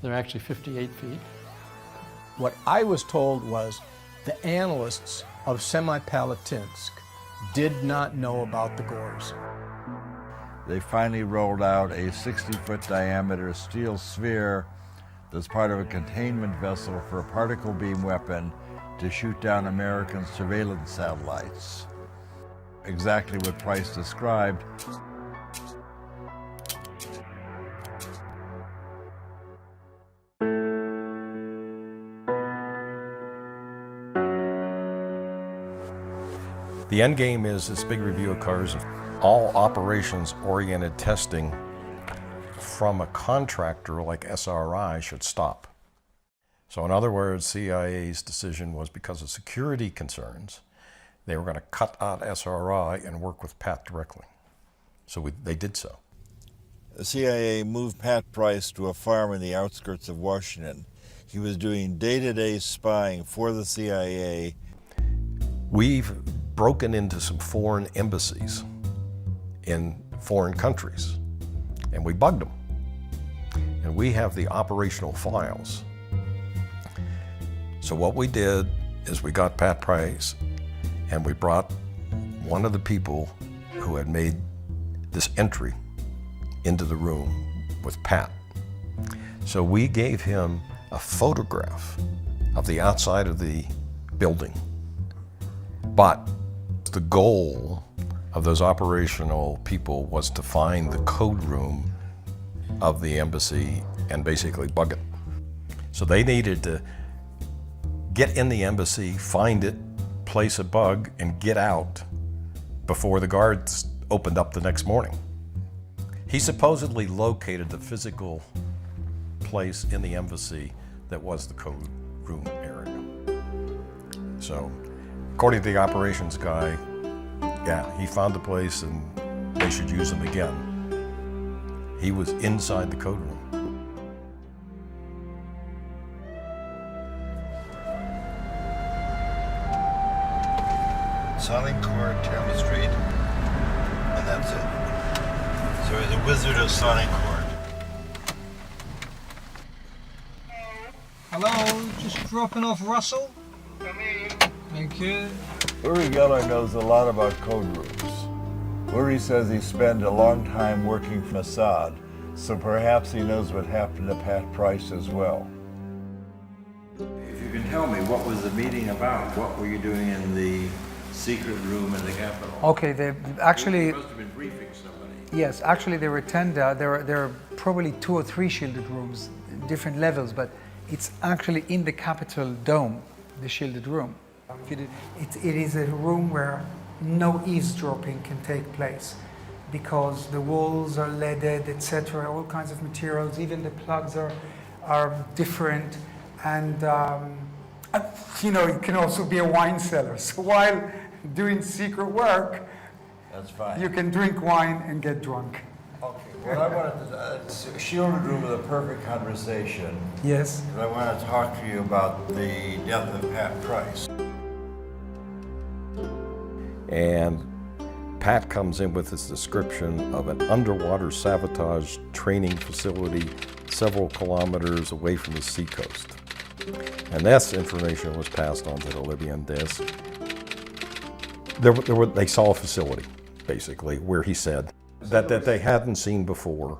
They're actually 58 feet. What I was told was the analysts of Semipalatinsk did not know about the gores. They finally rolled out a 60-foot diameter steel sphere that's part of a containment vessel for a particle beam weapon to shoot down American surveillance satellites. Exactly what Price described. The end game is this big review occurs. All operations-oriented testing from a contractor like SRI should stop. So in other words, CIA's decision was because of security concerns, they were going to cut out SRI and work with Pat directly. So they did so. The CIA moved Pat Price to a farm in the outskirts of Washington. He was doing day-to-day spying for the CIA. We've broken into some foreign embassies in foreign countries, and we bugged them. And we have the operational files. So what we did is we got Pat Price, and we brought one of the people who had made this entry into the room with Pat. So we gave him a photograph of the outside of the building, but the goal of those operational people was to find the code room of the embassy and basically bug it. So they needed to get in the embassy, find it, place a bug, and get out before the guards opened up the next morning. He supposedly located the physical place in the embassy that was the code room area. So, according to the operations guy, yeah, he found the place and they should use him again. He was inside the code room. Sonic Core, Terma Street, and that's it. So he's a wizard of Sonic Core. Hello, just dropping off Russell. Thank you. Uri Geller knows a lot about code rooms. Uri says he spent a long time working for Mossad, so perhaps he knows what happened to Pat Price as well. If you can tell me, what was the meeting about? What were you doing in the secret room in the Capitol? Okay, they actually... You must have been briefing somebody. Yes, actually there were 10, there are probably 2 or 3 shielded rooms, different levels, but it's actually in the Capitol dome, the shielded room. It is a room where no eavesdropping can take place because the walls are leaded, etc., all kinds of materials, even the plugs are different, and you know, it can also be a wine cellar. So while doing secret work, that's fine. You can drink wine and get drunk. Okay, well I wanted to, it's a shielded room with a perfect conversation. Yes. I want to talk to you about the death of Pat Price. And Pat comes in with his description of an underwater sabotage training facility several kilometers away from the seacoast. And this information was passed on to the Libyan desk. They saw a facility, basically, where he said that they hadn't seen before.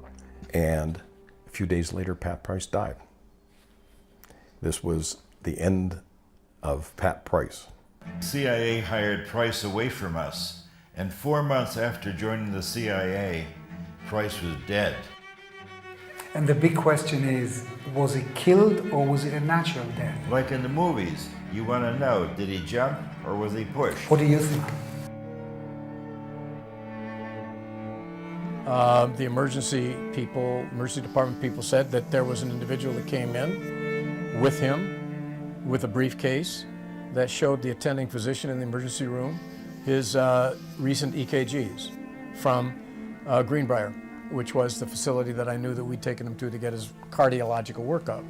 And a few days later, Pat Price died. This was the end of Pat Price. CIA hired Price away from us, and 4 months after joining the CIA, Price was dead. And the big question is, was he killed or was it a natural death? Like in the movies, you want to know, did he jump or was he pushed? What do you think? The emergency department people said that there was an individual that came in with him with a briefcase that showed the attending physician in the emergency room his recent EKGs from Greenbrier, which was the facility that I knew that we'd taken him to get his cardiological workup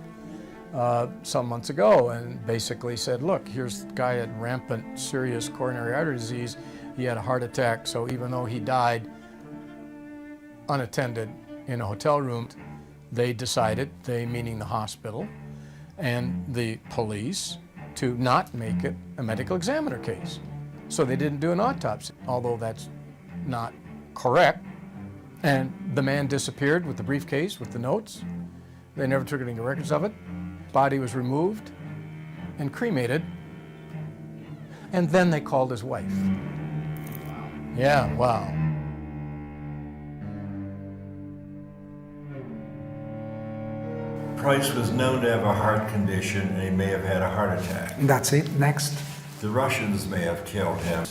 some months ago, and basically said, look, here's the guy had rampant serious coronary artery disease. He had a heart attack, so even though he died unattended in a hotel room, they decided, they meaning the hospital and the police, to not make it a medical examiner case. So they didn't do an autopsy, although that's not correct. And the man disappeared with the briefcase, with the notes. They never took any records of it. Body was removed and cremated. And then they called his wife. Yeah, wow. Price was known to have a heart condition and he may have had a heart attack. That's it. Next. The Russians may have killed him.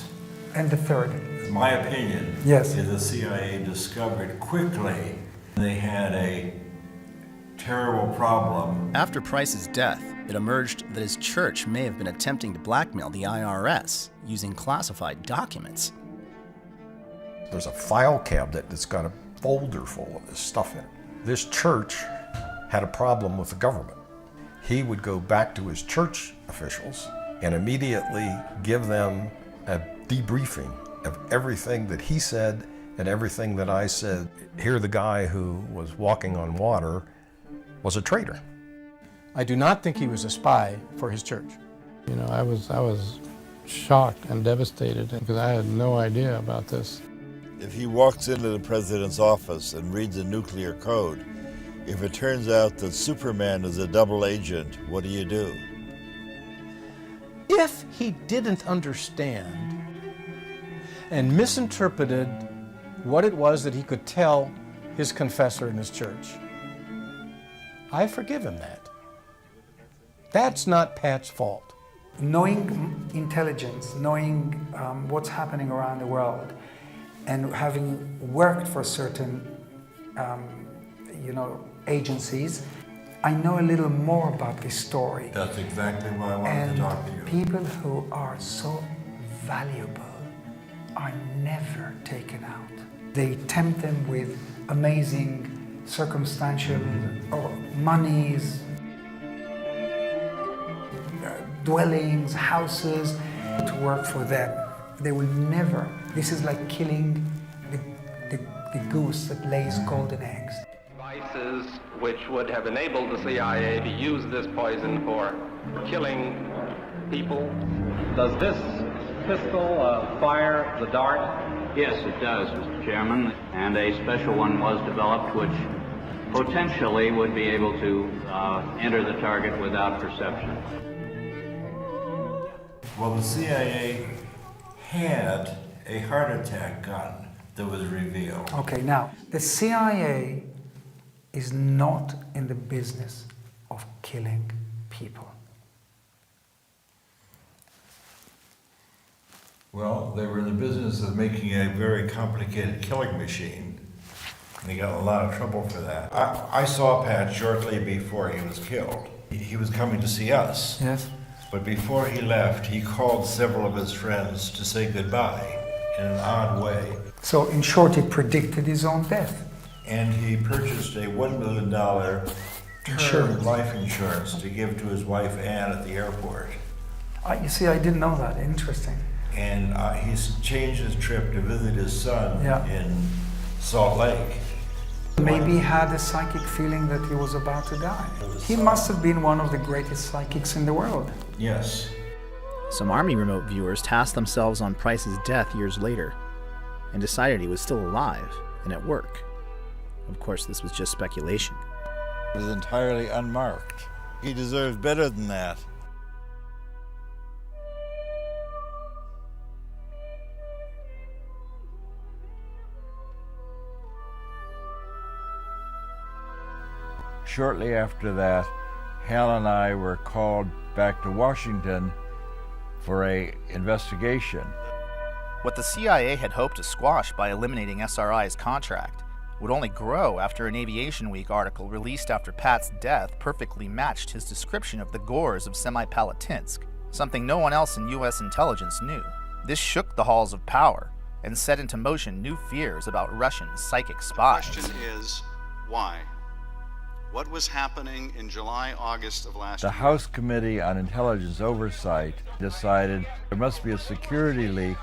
And the third. My opinion yes. is the CIA discovered quickly they had a terrible problem. After Price's death, it emerged that his church may have been attempting to blackmail the IRS using classified documents. There's a file cabinet that's got a folder full of this stuff in it. This church had a problem with the government. He would go back to his church officials and immediately give them a debriefing of everything that he said and everything that I said. Here, the guy who was walking on water was a traitor. I do not think he was a spy for his church. You know, I was shocked and devastated because I had no idea about this. If he walks into the president's office and reads a nuclear code, if it turns out that Superman is a double agent, what do you do? If he didn't understand and misinterpreted what it was that he could tell his confessor in his church, I forgive him that. That's not Pat's fault. Knowing intelligence, knowing what's happening around the world, and having worked for certain, agencies, I know a little more about this story. That's exactly why I wanted to talk to you. People who are so valuable are never taken out. They tempt them with amazing circumstantial or monies, dwellings, houses to work for them. They will never. This is like killing the goose that lays golden eggs. Devices which would have enabled the CIA to use this poison for killing people. Does this pistol fire the dart? Yes, it does, Mr. Chairman, and a special one was developed which potentially would be able to enter the target without perception. Well, the CIA had a heart attack gun that was revealed. Okay, now, the CIA is not in the business of killing people. Well, they were in the business of making a very complicated killing machine. And they got in a lot of trouble for that. I saw Pat shortly before he was killed. He was coming to see us. Yes. But before he left, he called several of his friends to say goodbye in an odd way. So, in short, he predicted his own death. And he purchased a $1 million term life insurance to give to his wife Ann at the airport. You see, I didn't know that. Interesting. And he's changed his trip to visit his son in Salt Lake. Maybe he had a psychic feeling that he was about to die. He must have been one of the greatest psychics in the world. Yes. Some Army remote viewers tasked themselves on Price's death years later and decided he was still alive and at work. Of course, this was just speculation. It was entirely unmarked. He deserves better than that. Shortly after that, Hal and I were called back to Washington for an investigation. What the CIA had hoped to squash by eliminating SRI's contract would only grow after an Aviation Week article released after Pat's death perfectly matched his description of the gores of Semipalatinsk, something no one else in U.S. intelligence knew. This shook the halls of power and set into motion new fears about Russian psychic spies. The question is, why? What was happening in July, August of last year? The House Committee on Intelligence Oversight decided there must be a security leak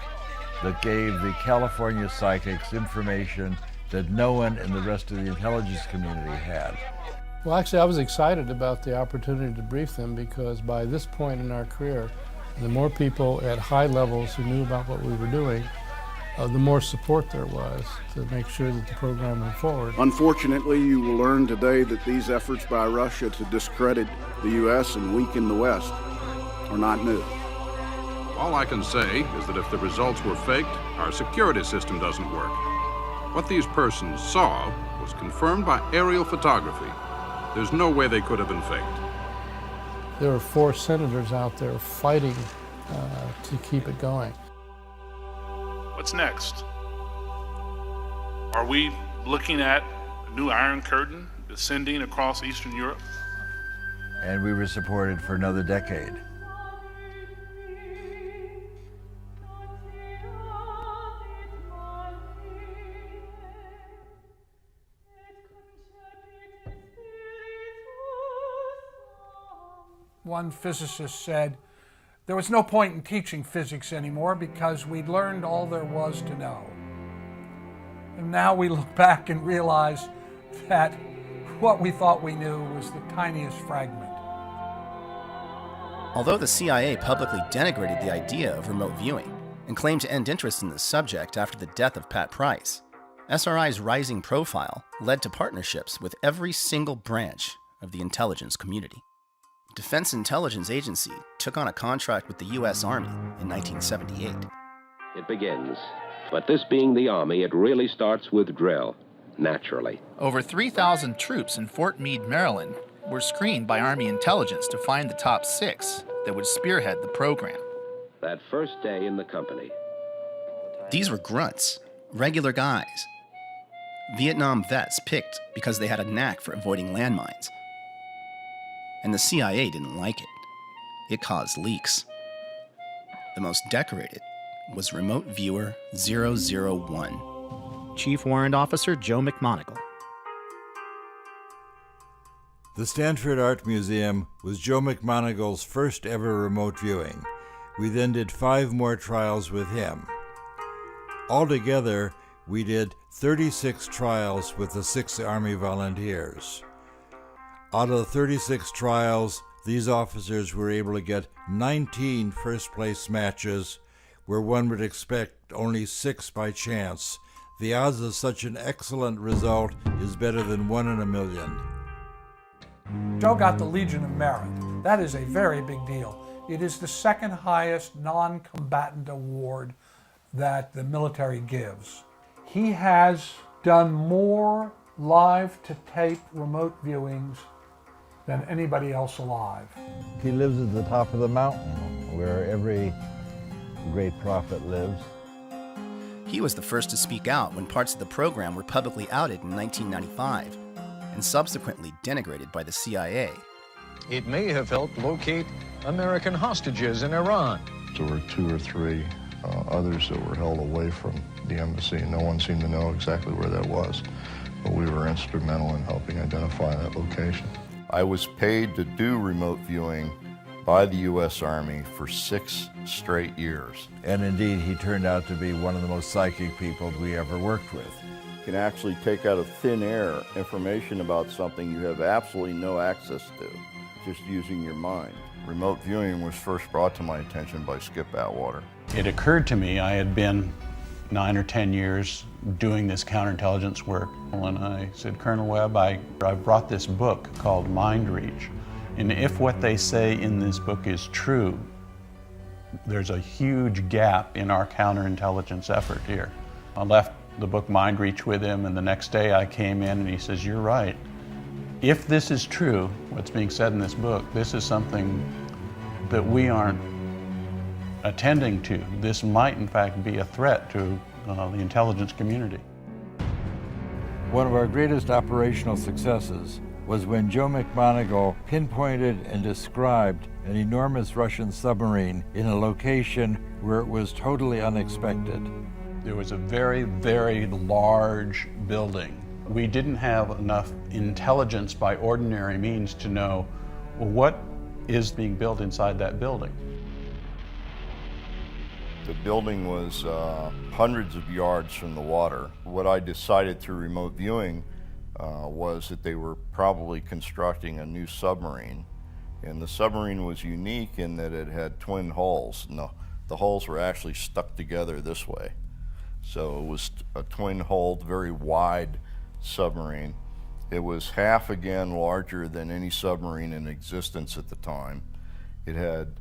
that gave the California psychics information that no one in the rest of the intelligence community had. Well, actually, I was excited about the opportunity to brief them because by this point in our career, the more people at high levels who knew about what we were doing, the more support there was to make sure that the program went forward. Unfortunately, you will learn today that these efforts by Russia to discredit the U.S. and weaken the West are not new. All I can say is that if the results were faked, our security system doesn't work. What these persons saw was confirmed by aerial photography. There's no way they could have been faked. There are 4 senators out there fighting to keep it going. What's next? Are we looking at a new Iron Curtain descending across Eastern Europe? And we were supported for another decade. One physicist said, there was no point in teaching physics anymore because we'd learned all there was to know. And now we look back and realize that what we thought we knew was the tiniest fragment. Although the CIA publicly denigrated the idea of remote viewing and claimed to end interest in the subject after the death of Pat Price, SRI's rising profile led to partnerships with every single branch of the intelligence community. Defense Intelligence Agency took on a contract with the U.S. Army in 1978. It begins. But this being the Army, it really starts with drill, naturally. Over 3,000 troops in Fort Meade, Maryland, were screened by Army intelligence to find the top 6 that would spearhead the program. That first day in the company. These were grunts, regular guys. Vietnam vets picked because they had a knack for avoiding landmines. and the CIA didn't like it. It caused leaks. The most decorated was Remote Viewer 001. Chief Warrant Officer Joe McMonagle. The Stanford Art Museum was Joe McMonagle's first ever remote viewing. We then did 5 more trials with him. Altogether, we did 36 trials with the 6 Army volunteers. Out of the 36 trials, these officers were able to get 19 first-place matches, where one would expect only 6 by chance. The odds of such an excellent result is better than 1 in a million. Joe got the Legion of Merit. That is a very big deal. It is the second highest non-combatant award that the military gives. He has done more live-to-tape remote viewings than anybody else alive. He lives at the top of the mountain, where every great prophet lives. He was the first to speak out when parts of the program were publicly outed in 1995 and subsequently denigrated by the CIA. It may have helped locate American hostages in Iran. There were 2 or 3 others that were held away from the embassy. No one seemed to know exactly where that was, but we were instrumental in helping identify that location. I was paid to do remote viewing by the U.S. Army for 6 straight years. And indeed, he turned out to be one of the most psychic people we ever worked with. You can actually take out of thin air information about something you have absolutely no access to, just using your mind. Remote viewing was first brought to my attention by Skip Atwater. It occurred to me I had been 9 or 10 years doing this counterintelligence work, and I said, Colonel Webb, I brought this book called Mind Reach, and if what they say in this book is true, there's a huge gap in our counterintelligence effort here. I left the book Mind Reach with him, and the next day I came in and he says, you're right. If this is true, what's being said in this book, this is something that we aren't attending to. This might in fact be a threat to the intelligence community. One of our greatest operational successes was when Joe McMonagle pinpointed and described an enormous Russian submarine in a location where it was totally unexpected. There was a very, very large building. We didn't have enough intelligence by ordinary means to know, well, what is being built inside that building. The building was hundreds of yards from the water. What I decided through remote viewing was that they were probably constructing a new submarine. And the submarine was unique in that it had twin hulls. No, the hulls were actually stuck together this way. So it was a twin-hulled, very wide submarine. It was half again larger than any submarine in existence at the time. It had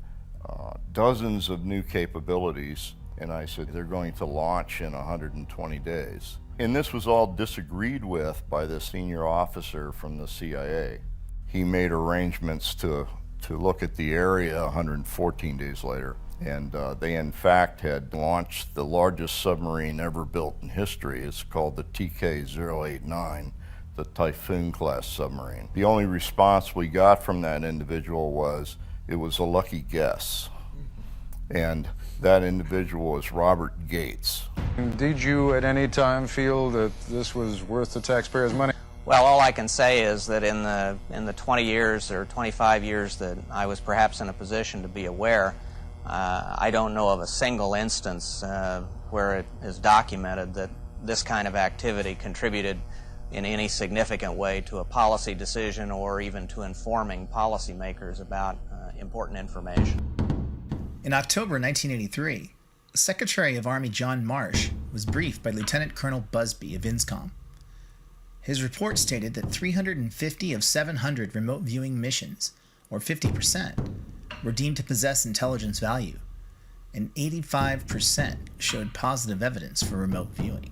dozens of new capabilities, and I said they're going to launch in 120 days. And this was all disagreed with by the senior officer from the CIA. He made arrangements to look at the area 114 days later, and they in fact had launched the largest submarine ever built in history. It's called the TK-089, the Typhoon class submarine. The only response we got from that individual was, it was a lucky guess. And that individual was Robert Gates. Did you at any time feel that this was worth the taxpayers' money? Well, all I can say is that in the 20 years or 25 years that I was perhaps in a position to be aware, I don't know of a single instance where it is documented that this kind of activity contributed in any significant way to a policy decision or even to informing policymakers about important information. In October 1983, Secretary of Army John Marsh was briefed by Lieutenant Colonel Busby of INSCOM. His report stated that 350 of 700 remote viewing missions, or 50%, were deemed to possess intelligence value, and 85% showed positive evidence for remote viewing.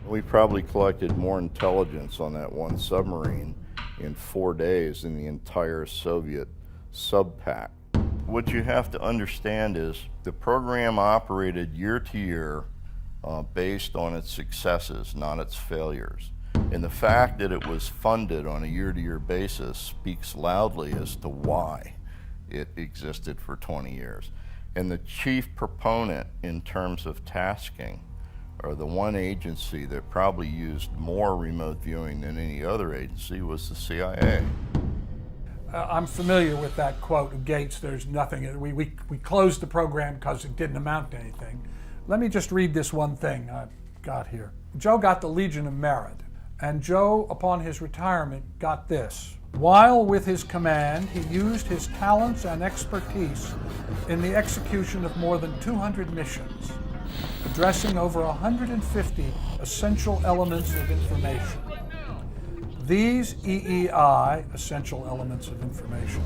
We probably collected more intelligence on that one submarine in 4 days than the entire Soviet sub-pack. What you have to understand is the program operated year to year based on its successes, not its failures. And the fact that it was funded on a year-to-year basis speaks loudly as to why it existed for 20 years. And the chief proponent in terms of tasking, or the one agency that probably used more remote viewing than any other agency, was the CIA. I'm familiar with that quote of Gates, there's nothing, we closed the program because it didn't amount to anything. Let me just read this one thing I've got here. Joe got the Legion of Merit, and Joe, upon his retirement, got this. While with his command, he used his talents and expertise in the execution of more than 200 missions, addressing over 150 essential elements of information. These EEI, essential elements of information,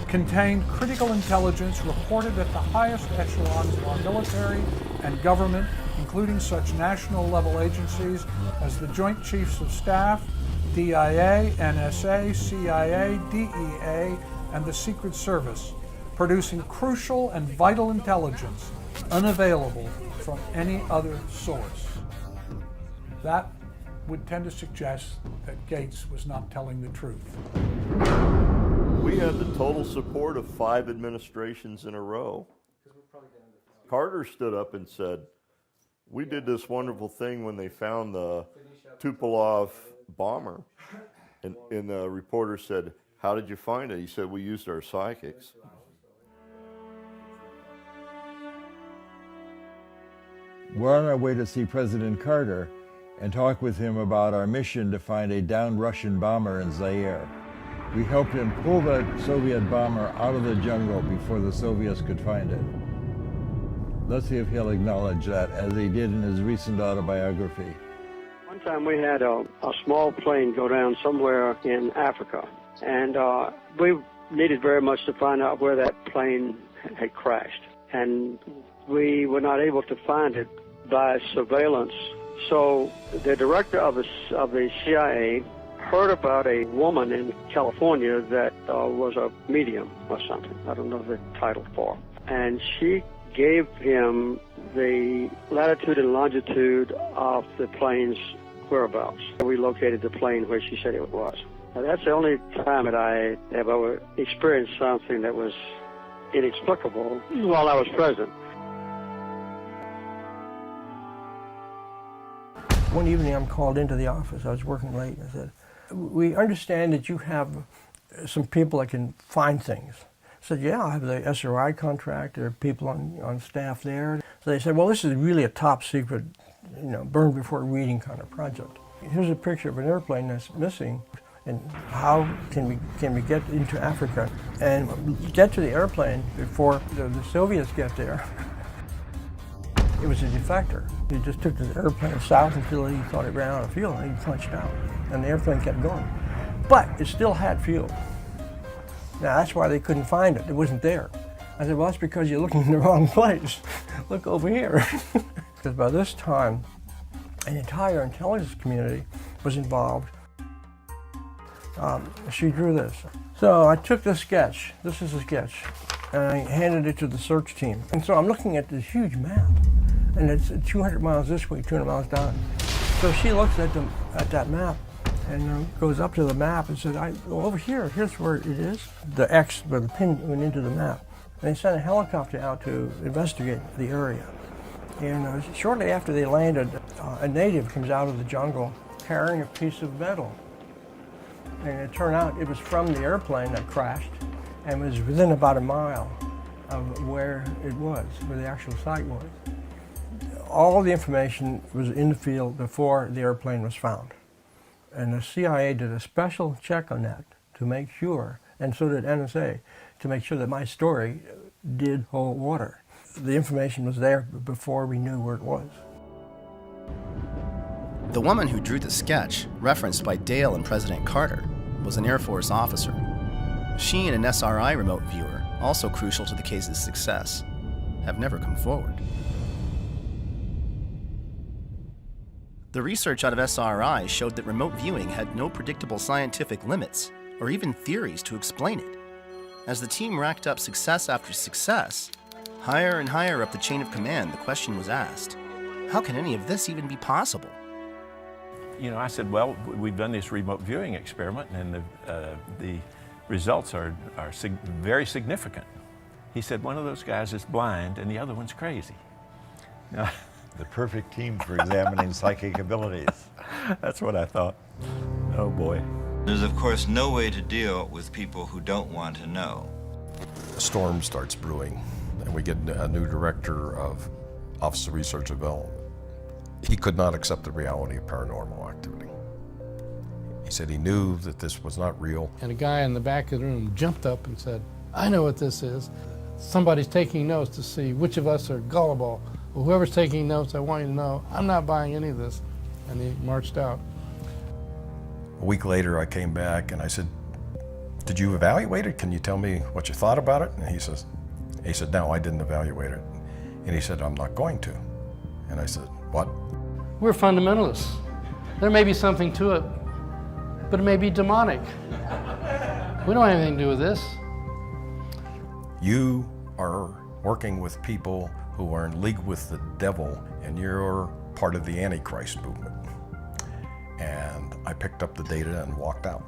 contained critical intelligence reported at the highest echelons of our military and government, including such national-level agencies as the Joint Chiefs of Staff, DIA, NSA, CIA, DEA, and the Secret Service, producing crucial and vital intelligence unavailable from any other source. That would tend to suggest that Gates was not telling the truth. We had the total support of 5 administrations in a row. Carter stood up and said, we did this wonderful thing when they found the Tupolev bomber. And the reporter said, how did you find it? He said, we used our psychics. We're on our way to see President Carter and talk with him about our mission to find a downed Russian bomber in Zaire. We helped him pull that Soviet bomber out of the jungle before the Soviets could find it. Let's see if he'll acknowledge that, as he did in his recent autobiography. One time we had a small plane go down somewhere in Africa, and we needed very much to find out where that plane had crashed. And we were not able to find it by surveillance. So the director of the CIA heard about a woman in California that was a medium or something. I don't know the title for. And she gave him the latitude and longitude of the plane's whereabouts. We located the plane where she said it was. Now, that's the only time that I have ever experienced something that was inexplicable while I was present. One evening I'm called into the office. I was working late. I said, we understand that you have some people that can find things. I said, yeah, I have the SRI contract. There are people on staff there. So they said, well, this is really a top secret, burn before reading kind of project. Here's a picture of an airplane that's missing, and how can we get into Africa and get to the airplane before the Soviets get there? It was a defector. He just took the airplane south until he thought it ran out of fuel, and he punched out, and the airplane kept going. But it still had fuel. Now that's why they couldn't find it. It wasn't there. I said, well, that's because you're looking in the wrong place. Look over here. Because by this time, an entire intelligence community was involved. She drew this. So I took the sketch. This is a sketch. And I handed it to the search team. And so I'm looking at this huge map. And it's 200 miles this way, 200 miles down. So she looks at that map and goes up to the map and says, well, over here, here's where it is. The X, where the pin went into the map. And they sent a helicopter out to investigate the area. And shortly after they landed, a native comes out of the jungle carrying a piece of metal. And it turned out it was from the airplane that crashed and was within about a mile of where it was, where the actual site was. All the information was in the field before the airplane was found. And the CIA did a special check on that to make sure, and so did NSA, to make sure that my story did hold water. The information was there before we knew where it was. The woman who drew the sketch, referenced by Dale and President Carter, was an Air Force officer. She and an SRI remote viewer, also crucial to the case's success, have never come forward. The research out of SRI showed that remote viewing had no predictable scientific limits, or even theories to explain it. As the team racked up success after success, higher and higher up the chain of command, the question was asked, how can any of this even be possible? you know, I said, well, we've done this remote viewing experiment, and the results are very significant. He said, one of those guys is blind, and the other one's crazy. Now, the perfect team for examining psychic abilities. That's what I thought. Oh, boy. There's, of course, no way to deal with people who don't want to know. A storm starts brewing, and we get a new director of Office of Research and Development. He could not accept the reality of paranormal activity. He said he knew that this was not real. And a guy in the back of the room jumped up and said, I know what this is. Somebody's taking notes to see which of us are gullible. Well, whoever's taking notes, I want you to know, I'm not buying any of this. And he marched out. A week later, I came back and I said, did you evaluate it? Can you tell me what you thought about it? And he said, no, I didn't evaluate it. And he said, I'm not going to. And I said, what? We're fundamentalists. There may be something to it, but it may be demonic. We don't have anything to do with this. You are working with people who are in league with the devil, and you're part of the Antichrist movement. And I picked up the data and walked out.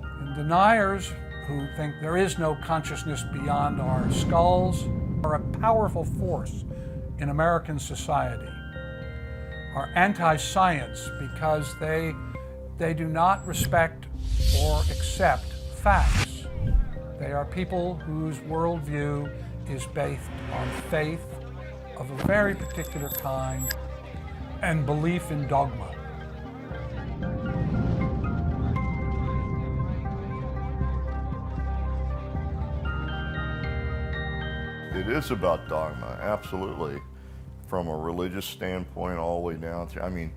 And deniers who think there is no consciousness beyond our skulls are a powerful force in American society. Are anti-science because they do not respect or accept facts. They are people whose worldview is based on faith of a very particular kind and belief in dogma. It is about dogma, absolutely. From a religious standpoint all the way down to, I mean,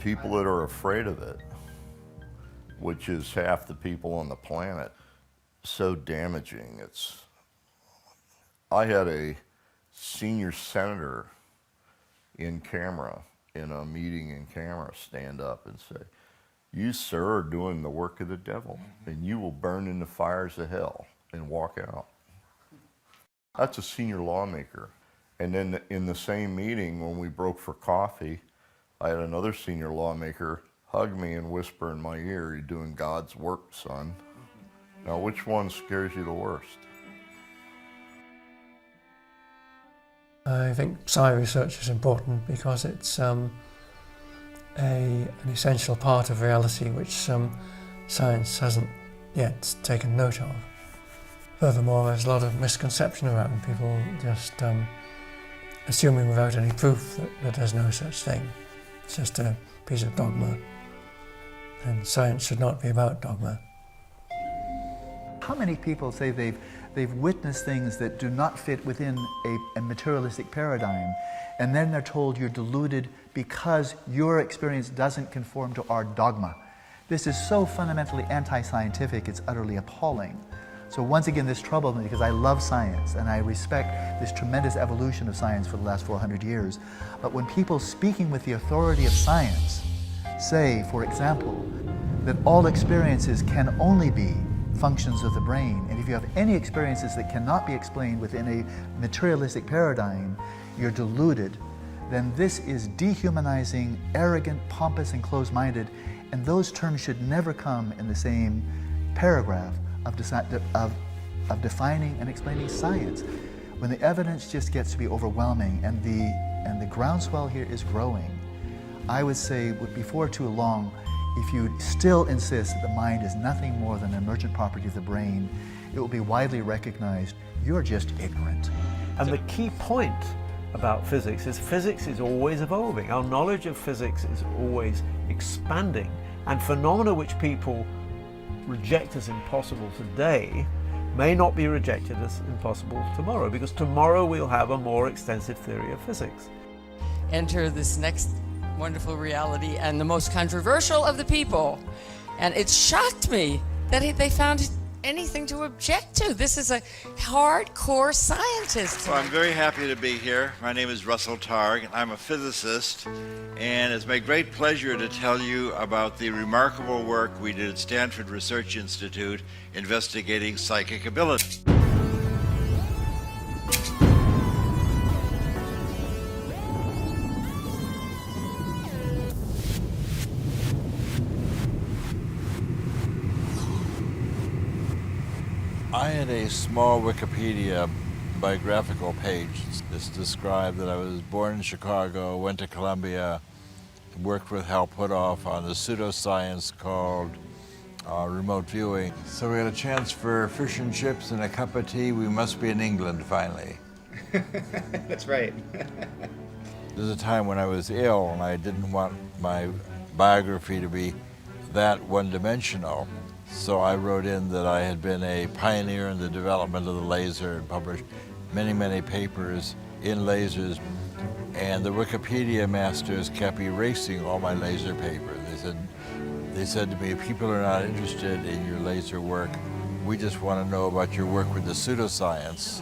people that are afraid of it, which is half the people on the planet, so damaging. I had a senior senator in camera, in a meeting in camera, stand up and say, you, sir, are doing the work of the devil, and you will burn in the fires of hell, and walk out. That's a senior lawmaker. And then in the same meeting, when we broke for coffee, I had another senior lawmaker hug me and whisper in my ear, you're doing God's work, son. Now, which one scares you the worst? I think psi research is important because it's an essential part of reality which science hasn't yet taken note of. Furthermore, there's a lot of misconception around people just assuming without any proof that there's no such thing. It's just a piece of dogma, and science should not be about dogma. How many people say they've witnessed things that do not fit within a materialistic paradigm, and then they're told you're deluded because your experience doesn't conform to our dogma? This is so fundamentally anti-scientific, it's utterly appalling. So once again, this troubled me because I love science and I respect this tremendous evolution of science for the last 400 years. But when people speaking with the authority of science say, for example, that all experiences can only be functions of the brain, and if you have any experiences that cannot be explained within a materialistic paradigm, you're deluded, then this is dehumanizing, arrogant, pompous, and closed-minded, and those terms should never come in the same paragraph of defining and explaining science. When the evidence just gets to be overwhelming and the groundswell here is growing, I would say before too long, if you still insist that the mind is nothing more than an emergent property of the brain, it will be widely recognized you're just ignorant. And the key point about physics is always evolving. Our knowledge of physics is always expanding, and phenomena which people reject as impossible today may not be rejected as impossible tomorrow, because tomorrow we'll have a more extensive theory of physics. Enter this next wonderful reality and the most controversial of the people. And it shocked me that they found anything to object to. This is a hardcore scientist. Well, I'm very happy to be here. My name is Russell Targ. I'm a physicist, and it's my great pleasure to tell you about the remarkable work we did at Stanford Research Institute investigating psychic ability. had a small Wikipedia biographical page. This described that I was born in Chicago, went to Columbia, worked with Hal Puthoff on the pseudoscience called remote viewing. So we had a chance for fish and chips and a cup of tea. We must be in England finally. That's right. There's a time when I was ill and I didn't want my biography to be that one-dimensional. So I wrote in that I had been a pioneer in the development of the laser and published many, many papers in lasers. And the Wikipedia masters kept erasing all my laser papers. They said to me, if people are not interested in your laser work, we just want to know about your work with the pseudoscience.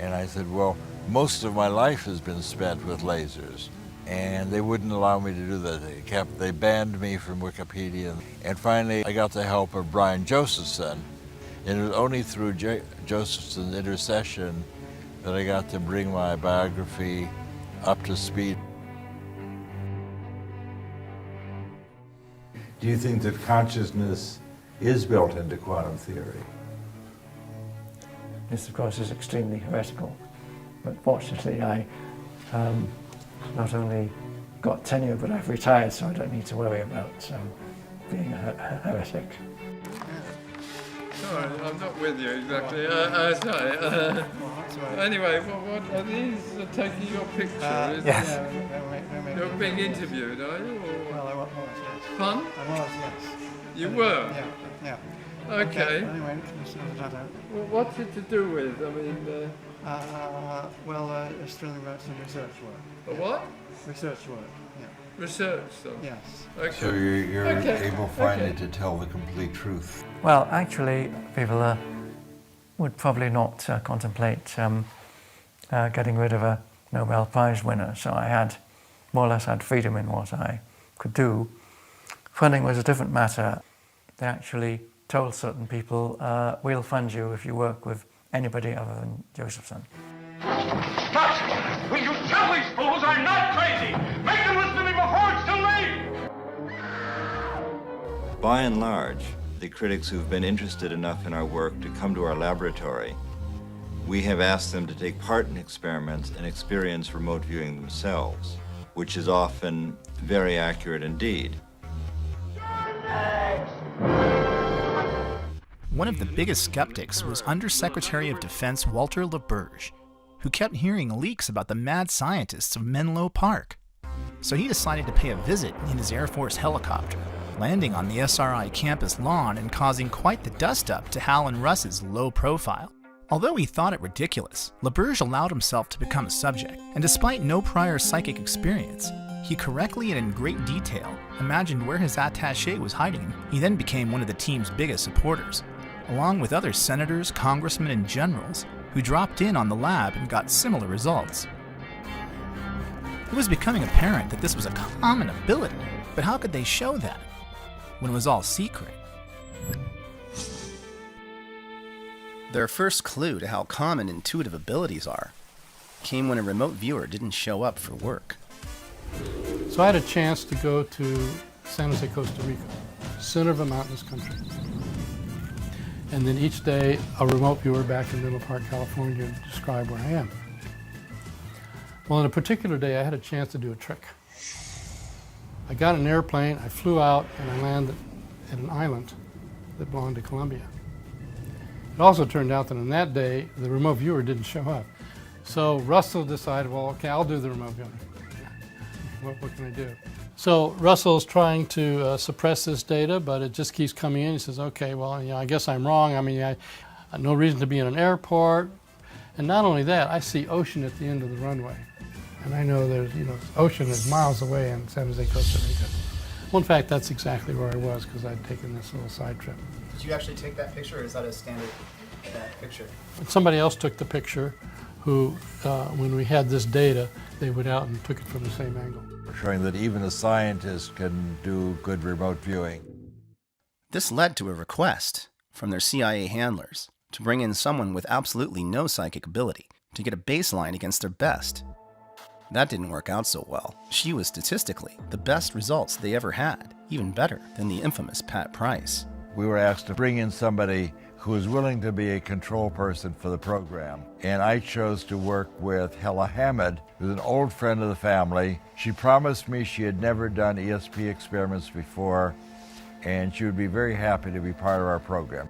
And I said, well, most of my life has been spent with lasers. And they wouldn't allow me to do that. They banned me from Wikipedia. And finally, I got the help of Brian Josephson. And it was only through Josephson's intercession that I got to bring my biography up to speed. Do you think that consciousness is built into quantum theory? This, of course, is extremely heretical. But fortunately, I not only got tenure, but I've retired, so I don't need to worry about being a heretic. Sorry, I'm not with you exactly. Sorry. Anyway, what are these taking your picture? Yes. You're being interviewed, are you? Or? Well, I was, yes. Pardon? I was, yes. You were? Yeah. Okay. Anyway, that out. Well, what's it to do with? I mean... it's really about some research work. What? Research work, yeah. Research stuff? Yes. Okay. So you're okay. able finally to tell the complete truth. Well, actually, people would probably not contemplate getting rid of a Nobel Prize winner, so I had more or less had freedom in what I could do. Funding was a different matter. They actually told certain people, we'll fund you if you work with anybody other than Josephson. But will you tell these fools I'm not crazy? Make them listen to me before it's too late! By and large, the critics who've been interested enough in our work to come to our laboratory, we have asked them to take part in experiments and experience remote viewing themselves, which is often very accurate indeed. One of the biggest skeptics was Undersecretary of Defense Walter LaBerge, who kept hearing leaks about the mad scientists of Menlo Park. So he decided to pay a visit in his Air Force helicopter, landing on the SRI campus lawn and causing quite the dust-up to Hal and Russ's low profile. Although he thought it ridiculous, LaBerge allowed himself to become a subject, and despite no prior psychic experience, he correctly and in great detail imagined where his attaché was hiding. He then became one of the team's biggest supporters, along with other senators, congressmen, and generals who dropped in on the lab and got similar results. It was becoming apparent that this was a common ability, but how could they show that when it was all secret? Their first clue to how common intuitive abilities are came when a remote viewer didn't show up for work. So I had a chance to go to San Jose, Costa Rica, center of a mountainous country. And then each day, a remote viewer back in Menlo Park, California, would describe where I am. Well, on a particular day, I had a chance to do a trick. I got an airplane, I flew out, and I landed at an island that belonged to Colombia. It also turned out that on that day, the remote viewer didn't show up. So Russell decided, well, okay, I'll do the remote viewing. What can I do? So Russell's trying to suppress this data, but it just keeps coming in. He says, okay, well, I guess I'm wrong. I mean, no reason to be in an airport. And not only that, I see ocean at the end of the runway. And I know there's, ocean is miles away in San Jose, Costa Rica. Well, in fact, that's exactly where I was because I'd taken this little side trip. Did you actually take that picture, or is that a standard picture? Somebody else took the picture who, when we had this data, they went out and took it from the same angle. Showing that even a scientist can do good remote viewing. This led to a request from their CIA handlers to bring in someone with absolutely no psychic ability to get a baseline against their best. That didn't work out so well. She was statistically the best results they ever had, even better than the infamous Pat Price. We were asked to bring in somebody who was willing to be a control person for the program. And I chose to work with Hella Hammond, who's an old friend of the family. She promised me she had never done ESP experiments before, and she would be very happy to be part of our program.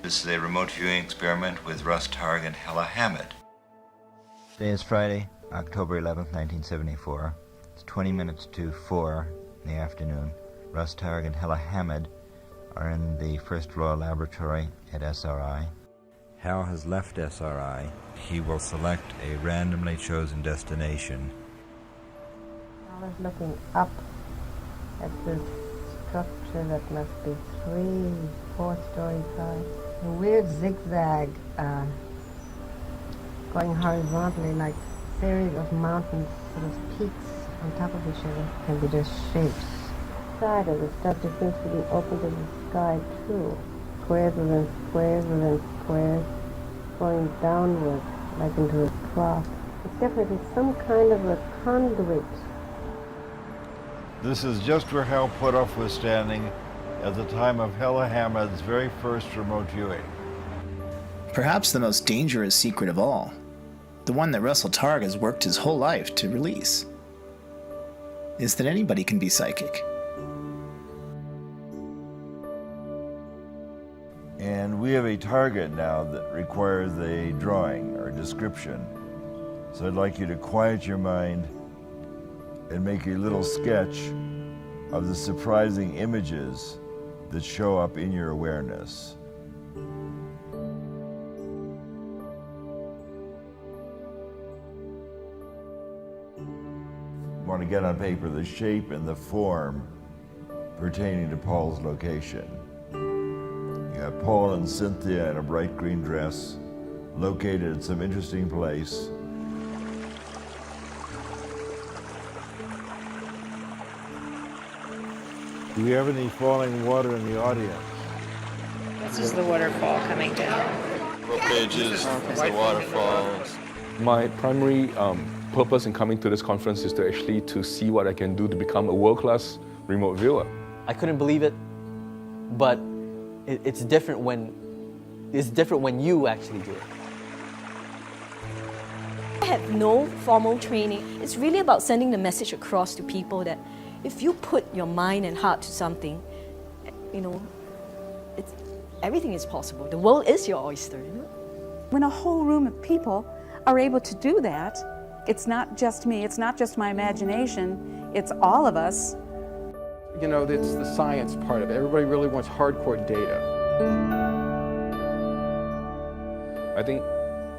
This is a remote viewing experiment with Russ Targ and Hella Hammond. Today is Friday, October 11th, 1974. It's 20 minutes to 4 in the afternoon. Russ Targ and Hella Hammond are in the first floor laboratory at SRI. Hal has left SRI. He will select a randomly chosen destination. I was looking up at this structure that must be 3-4 stories high. A weird zigzag going horizontally like a series of mountains, sort of peaks on top of each other, can be just shapes. The side of the structure seems to be open to the sky too. Squares within squares within squares, going downward like into a trough. It's definitely some kind of a conduit. This is just where Hal Puthoff was standing at the time of Hella Hammond's very first remote viewing. Perhaps the most dangerous secret of all, the one that Russell Targ has worked his whole life to release, is that anybody can be psychic. And we have a target now that requires a drawing or description. So I'd like you to quiet your mind and make a little sketch of the surprising images that show up in your awareness. You want to get on paper the shape and the form pertaining to Paul's location. You have Paul and Cynthia in a bright green dress, located at some interesting place. Do we have any falling water in the audience? This is the waterfall coming down. Rope pages, the waterfalls. My primary purpose in coming to this conference is to actually to see what I can do to become a world-class remote viewer. I couldn't believe it, but it's different when you actually do it. I have no formal training. It's really about sending the message across to people that if you put your mind and heart to something, everything is possible. The world is your oyster. When a whole room of people are able to do that, it's not just me, it's not just my imagination, it's all of us. It's the science part of it. Everybody really wants hardcore data. I think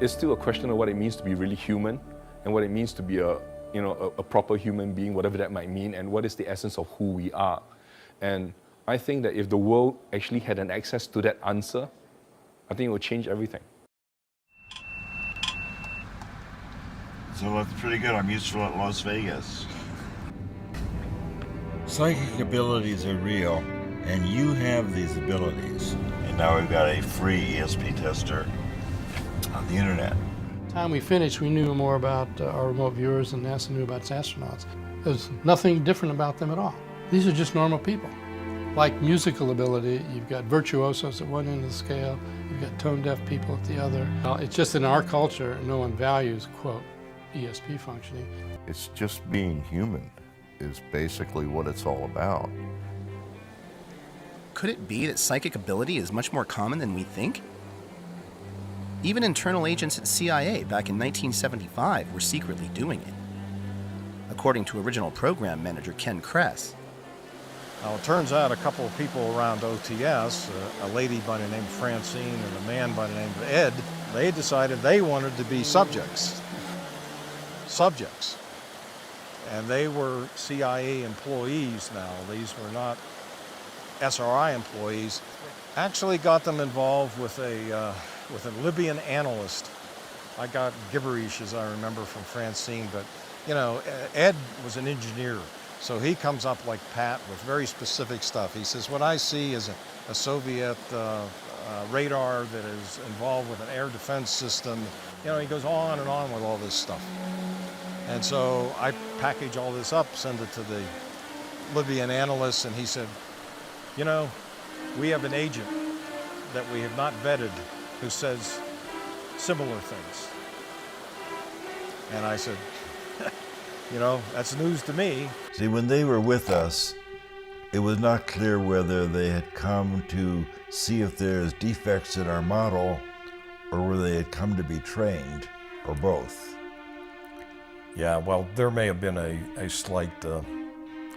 it's still a question of what it means to be really human and what it means to be a proper human being, whatever that might mean, and what is the essence of who we are. And I think that if the world actually had an access to that answer, I think it would change everything. So that's pretty good. I'm useful at Las Vegas. Psychic abilities are real, and you have these abilities. And now we've got a free ESP tester on the internet. By the time we finished, we knew more about our remote viewers than NASA knew about its astronauts. There's nothing different about them at all. These are just normal people. Like musical ability, you've got virtuosos at one end of the scale, you've got tone-deaf people at the other. It's just in our culture, no one values, quote, ESP functioning. It's just being human is basically what it's all about. Could it be that psychic ability is much more common than we think? Even internal agents at CIA back in 1975 were secretly doing it, according to original program manager Ken Kress. Now, it turns out a couple of people around OTS, a lady by the name of Francine and a man by the name of Ed, they decided they wanted to be subjects. And they were CIA employees now. These were not SRI employees. Actually got them involved with a Libyan analyst. I got gibberish, as I remember, from Francine, but Ed was an engineer. So he comes up like Pat with very specific stuff. He says, what I see is a Soviet radar that is involved with an air defense system. He goes on and on with all this stuff. And so I package all this up, send it to the Libyan analyst, and he said, you know, we have an agent that we have not vetted who says similar things. And I said, you know, that's news to me. See, when they were with us, it was not clear whether they had come to see if there's defects in our model or whether they had come to be trained, or both. Yeah, well, there may have been a slight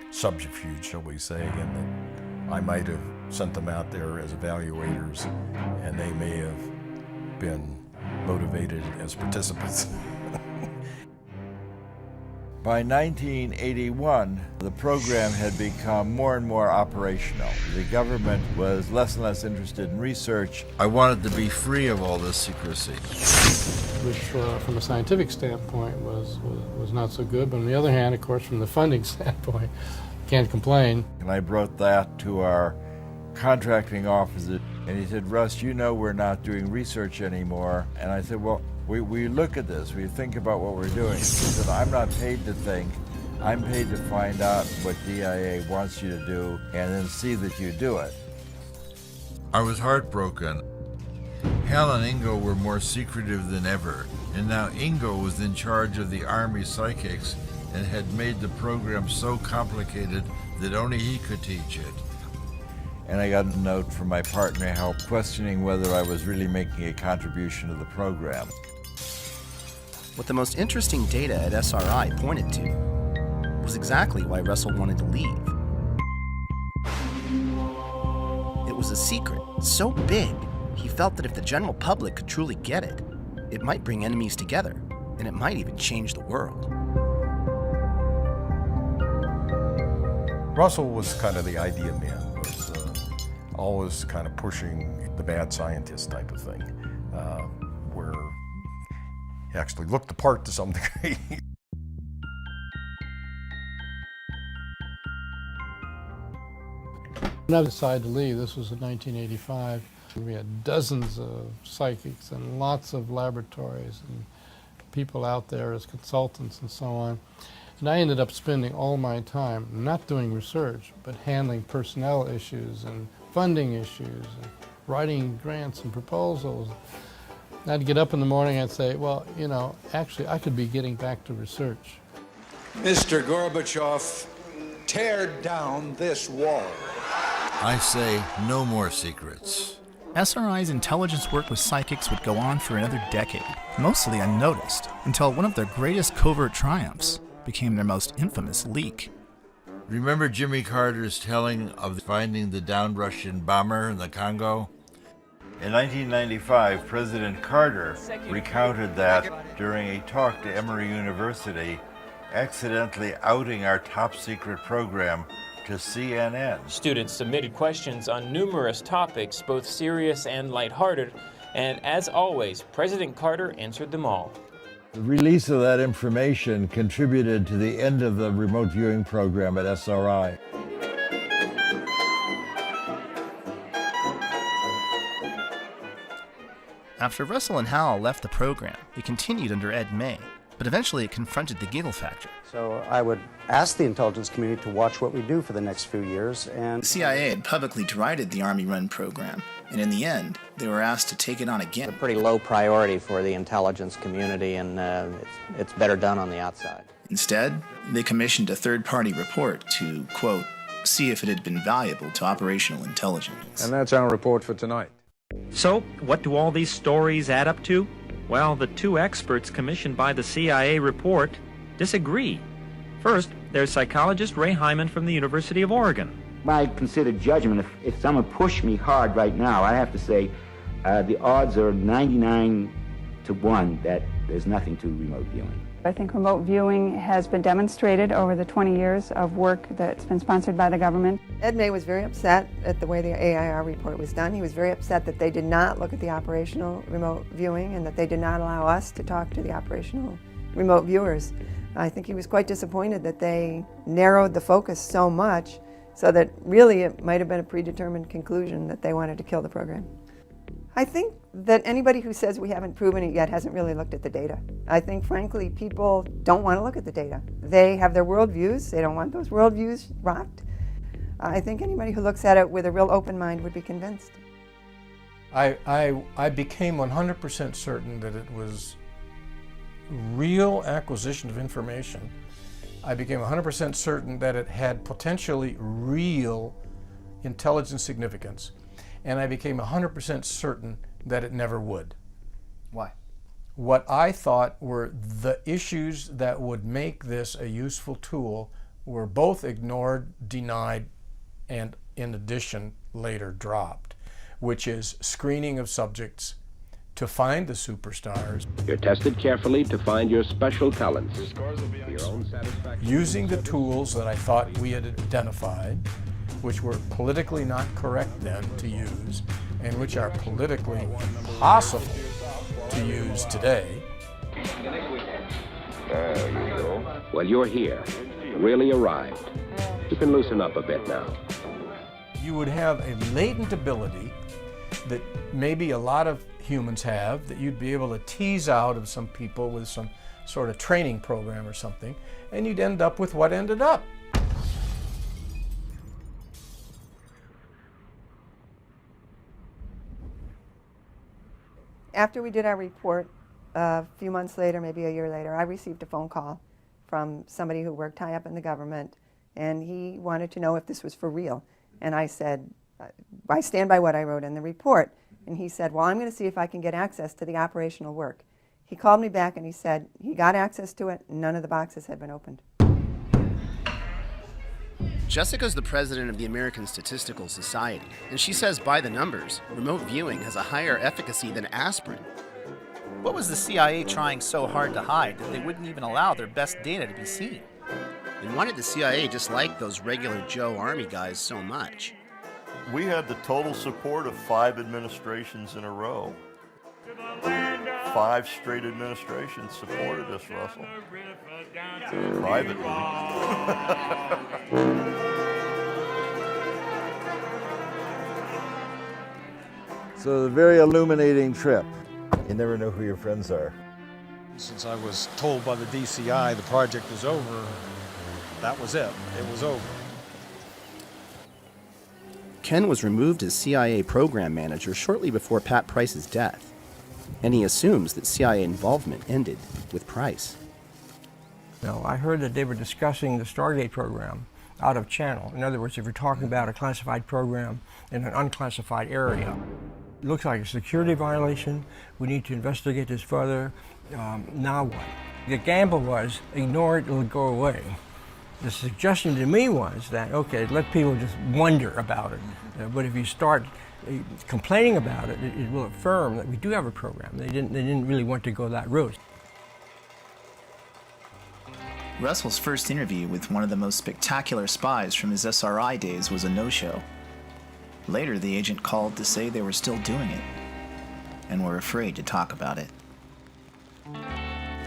subterfuge, shall we say, in that I might have sent them out there as evaluators, and they may have been motivated as participants. By 1981, the program had become more and more operational. The government was less and less interested in research. I wanted to be free of all this secrecy. Which, from a scientific standpoint, was not so good. But on the other hand, of course, from the funding standpoint, can't complain. And I brought that to our contracting officer, and he said, Russ, you know we're not doing research anymore. And I said, well, we look at this, we think about what we're doing. He said, I'm not paid to think, I'm paid to find out what DIA wants you to do and then see that you do it. I was heartbroken. Hal and Ingo were more secretive than ever, and now Ingo was in charge of the Army psychics and had made the program so complicated that only he could teach it. And I got a note from my partner Hal questioning whether I was really making a contribution to the program. What the most interesting data at SRI pointed to was exactly why Russell wanted to leave. It was a secret so big, he felt that if the general public could truly get it, it might bring enemies together, and it might even change the world. Russell was kind of the idea man, was always kind of pushing the bad scientist type of thing, where he actually looked the part to some degree. When I decided to leave, this was in 1985, we had dozens of psychics and lots of laboratories and people out there as consultants and so on. And I ended up spending all my time not doing research, but handling personnel issues and funding issues and writing grants and proposals. And I'd get up in the morning and say, well, you know, actually I could be getting back to research. Mr. Gorbachev, tear down this wall. I say no more secrets. SRI's intelligence work with psychics would go on for another decade, mostly unnoticed, until one of their greatest covert triumphs became their most infamous leak. Remember Jimmy Carter's telling of finding the downed Russian bomber in the Congo? In 1995, President Carter recounted that during a talk to Emory University, accidentally outing our top secret program to CNN. Students submitted questions on numerous topics, both serious and lighthearted, and as always, President Carter answered them all. The release of that information contributed to the end of the remote viewing program at SRI. After Russell and Hal left the program, it continued under Ed May, but eventually it confronted the giggle factor. So I would ask the intelligence community to watch what we do for the next few years. And the CIA had publicly derided the Army-run program, and in the end, they were asked to take it on again. It's a pretty low priority for the intelligence community, and it's better done on the outside. Instead, they commissioned a third-party report to, quote, see if it had been valuable to operational intelligence. And that's our report for tonight. So, what do all these stories add up to? Well, the two experts commissioned by the CIA report disagree. First, there's psychologist Ray Hyman from the University of Oregon. My considered judgment, if someone pushed me hard right now, I have to say the odds are 99 to 1 that there's nothing to remote viewing. I think remote viewing has been demonstrated over the 20 years of work that's been sponsored by the government. Ed May was very upset at the way the AIR report was done. He was very upset that they did not look at the operational remote viewing and that they did not allow us to talk to the operational remote viewers. I think he was quite disappointed that they narrowed the focus so much so that really it might have been a predetermined conclusion that they wanted to kill the program. I think that anybody who says we haven't proven it yet hasn't really looked at the data. I think, frankly, people don't want to look at the data. They have their worldviews. They don't want those worldviews rocked. I think anybody who looks at it with a real open mind would be convinced. I became 100% certain that it was real acquisition of information. I became 100% certain that it had potentially real intelligence significance. And I became 100% certain that it never would. Why? What I thought were the issues that would make this a useful tool were both ignored, denied, and in addition later dropped, which is screening of subjects to find the superstars. You're tested carefully to find your special talents. For your own satisfaction. Using the tools that I thought we had identified, which were politically not correct then to use, and which are politically impossible to use today. There you go. Well, you're here. Really arrived. You can loosen up a bit now. You would have a latent ability that maybe a lot of humans have, that you'd be able to tease out of some people with some sort of training program or something, and you'd end up with what ended up. After we did our report, a few months later, maybe a year later, I received a phone call from somebody who worked high up in the government, and he wanted to know if this was for real. And I said, I stand by what I wrote in the report. And he said, well, I'm going to see if I can get access to the operational work. He called me back and he said he got access to it, none of the boxes had been opened. Jessica's the president of the American Statistical Society, and she says by the numbers, remote viewing has a higher efficacy than aspirin. What was the CIA trying so hard to hide that they wouldn't even allow their best data to be seen? And why did the CIA dislike those regular Joe Army guys so much? We had the total support of 5 administrations in a row. 5 straight administrations supported us, Russell. Privately. So a very illuminating trip. You never know who your friends are. Since I was told by the DCI the project was over, that was it. It was over. Ken was removed as CIA program manager shortly before Pat Price's death, and he assumes that CIA involvement ended with Price. No, I heard that they were discussing the Stargate program out of channel. In other words, if you're talking about a classified program in an unclassified area, it looks like a security violation. We need to investigate this further. Now what? The gamble was ignore it, it'll go away. The suggestion to me was that, okay, let people just wonder about it. But if you start complaining about it, it will affirm that we do have a program. They didn't really want to go that route. Russell's first interview with one of the most spectacular spies from his SRI days was a no-show. Later, the agent called to say they were still doing it and were afraid to talk about it.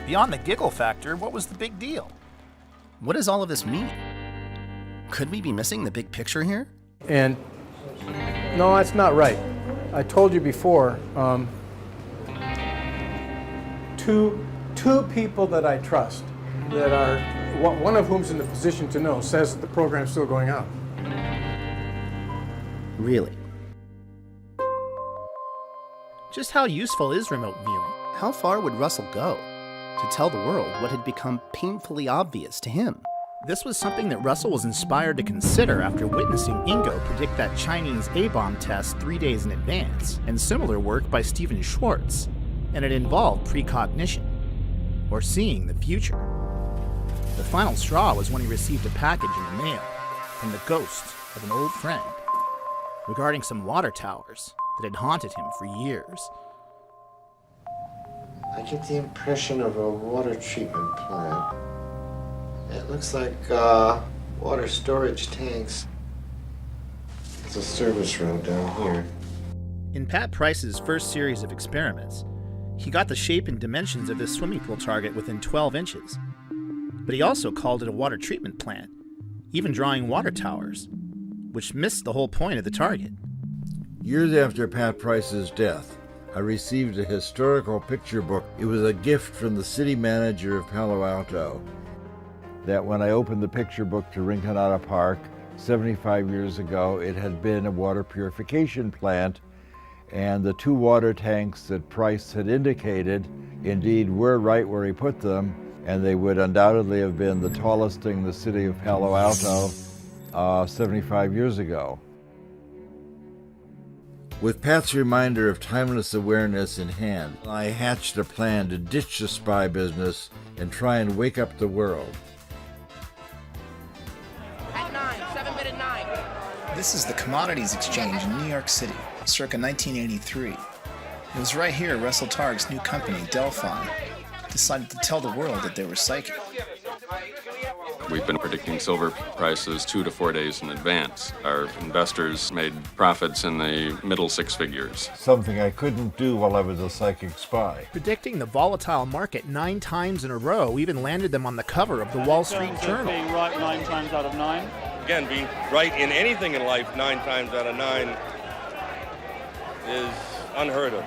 Beyond the giggle factor, what was the big deal? What does all of this mean? Could we be missing the big picture here? And no, that's not right. I told you before, two people that I trust, that are, one of whom's in the position to know, says that the program's still going on. Really? Just how useful is remote viewing? How far would Russell go to tell the world what had become painfully obvious to him? This was something that Russell was inspired to consider after witnessing Ingo predict that Chinese A-bomb test 3 days in advance, and similar work by Stephen Schwartz, and it involved precognition, or seeing the future. The final straw was when he received a package in the mail from the ghost of an old friend regarding some water towers that had haunted him for years. I get the impression of a water treatment plant. It looks like water storage tanks. There's a service road down here. In Pat Price's first series of experiments, he got the shape and dimensions of his swimming pool target within 12 inches. But he also called it a water treatment plant, even drawing water towers, which missed the whole point of the target. Years after Pat Price's death, I received a historical picture book. It was a gift from the city manager of Palo Alto. That when I opened the picture book to Rinconada Park, 75 years ago, it had been a water purification plant, and the 2 water tanks that Price had indicated indeed were right where he put them, and they would undoubtedly have been the tallest thing in the city of Palo Alto 75 years ago. With Pat's reminder of timeless awareness in hand, I hatched a plan to ditch the spy business and try and wake up the world. At 9, 7 minute 9. This is the Commodities Exchange in New York City, circa 1983. It was right here Russell Targ's new company, Delphi, decided to tell the world that they were psychic. We've been predicting silver prices 2 to 4 days in advance. Our investors made profits in the middle 6 figures. Something I couldn't do while I was a psychic spy. Predicting the volatile market 9 times in a row even landed them on the cover of the Wall Street Journal. Being right 9 times out of 9. Again, being right in anything in life 9 times out of 9 is unheard of.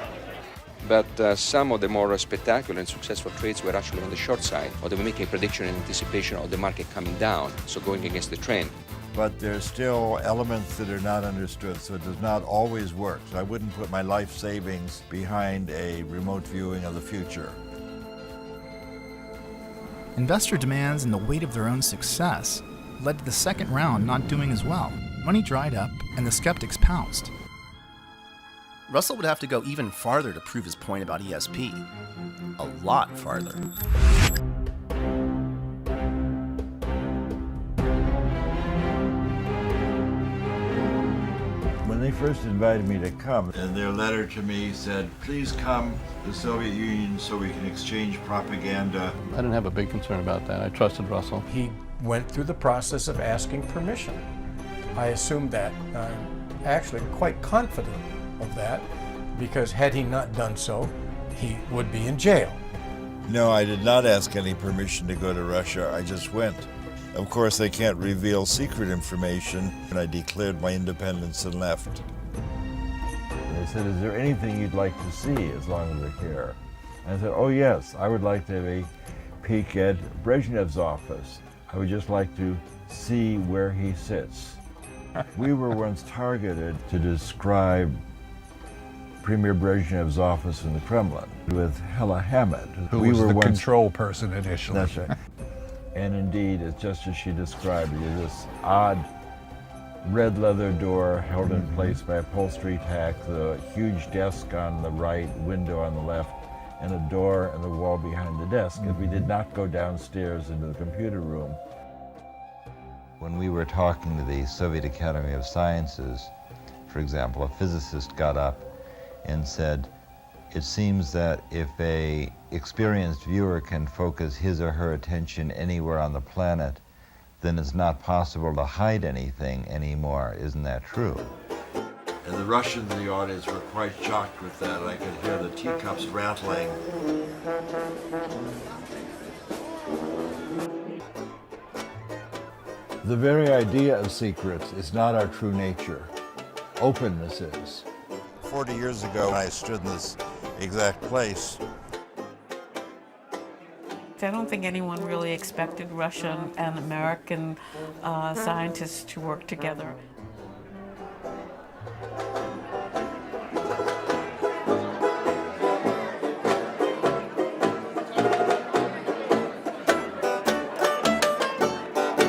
But some of the more spectacular and successful trades were actually on the short side, or they were making a prediction in anticipation of the market coming down, so going against the trend. But there's still elements that are not understood, so it does not always work. So I wouldn't put my life savings behind a remote viewing of the future. Investor demands and the weight of their own success led to the second round not doing as well. Money dried up, and the skeptics pounced. Russell would have to go even farther to prove his point about ESP. A lot farther. When they first invited me to come, and their letter to me said, please come to the Soviet Union so we can exchange propaganda. I didn't have a big concern about that. I trusted Russell. He went through the process of asking permission. I assumed that. I'm actually quite confident of that, because had he not done so, he would be in jail. No, I did not ask any permission to go to Russia. I just went. Of course, they can't reveal secret information, and I declared my independence and left. They said, is there anything you'd like to see as long as we're here? And I said, oh yes, I would like to have a peek at Brezhnev's office. I would just like to see where he sits. We were once targeted to describe Premier Brezhnev's office in the Kremlin with Hella Hamid, who was the control person initially. That's right. And indeed, it's just as she described it, this odd red leather door held in place by upholstery tack, the huge desk on the right, window on the left, and a door in the wall behind the desk. If we did not go downstairs into the computer room. When we were talking to the Soviet Academy of Sciences, for example, a physicist got up and said, it seems that if a experienced viewer can focus his or her attention anywhere on the planet, then it's not possible to hide anything anymore. Isn't that true? And the Russians in the audience were quite shocked with that. I could hear the teacups rattling. The very idea of secrets is not our true nature. Openness is. 40 years ago, I stood in this exact place. I don't think anyone really expected Russian and American scientists to work together.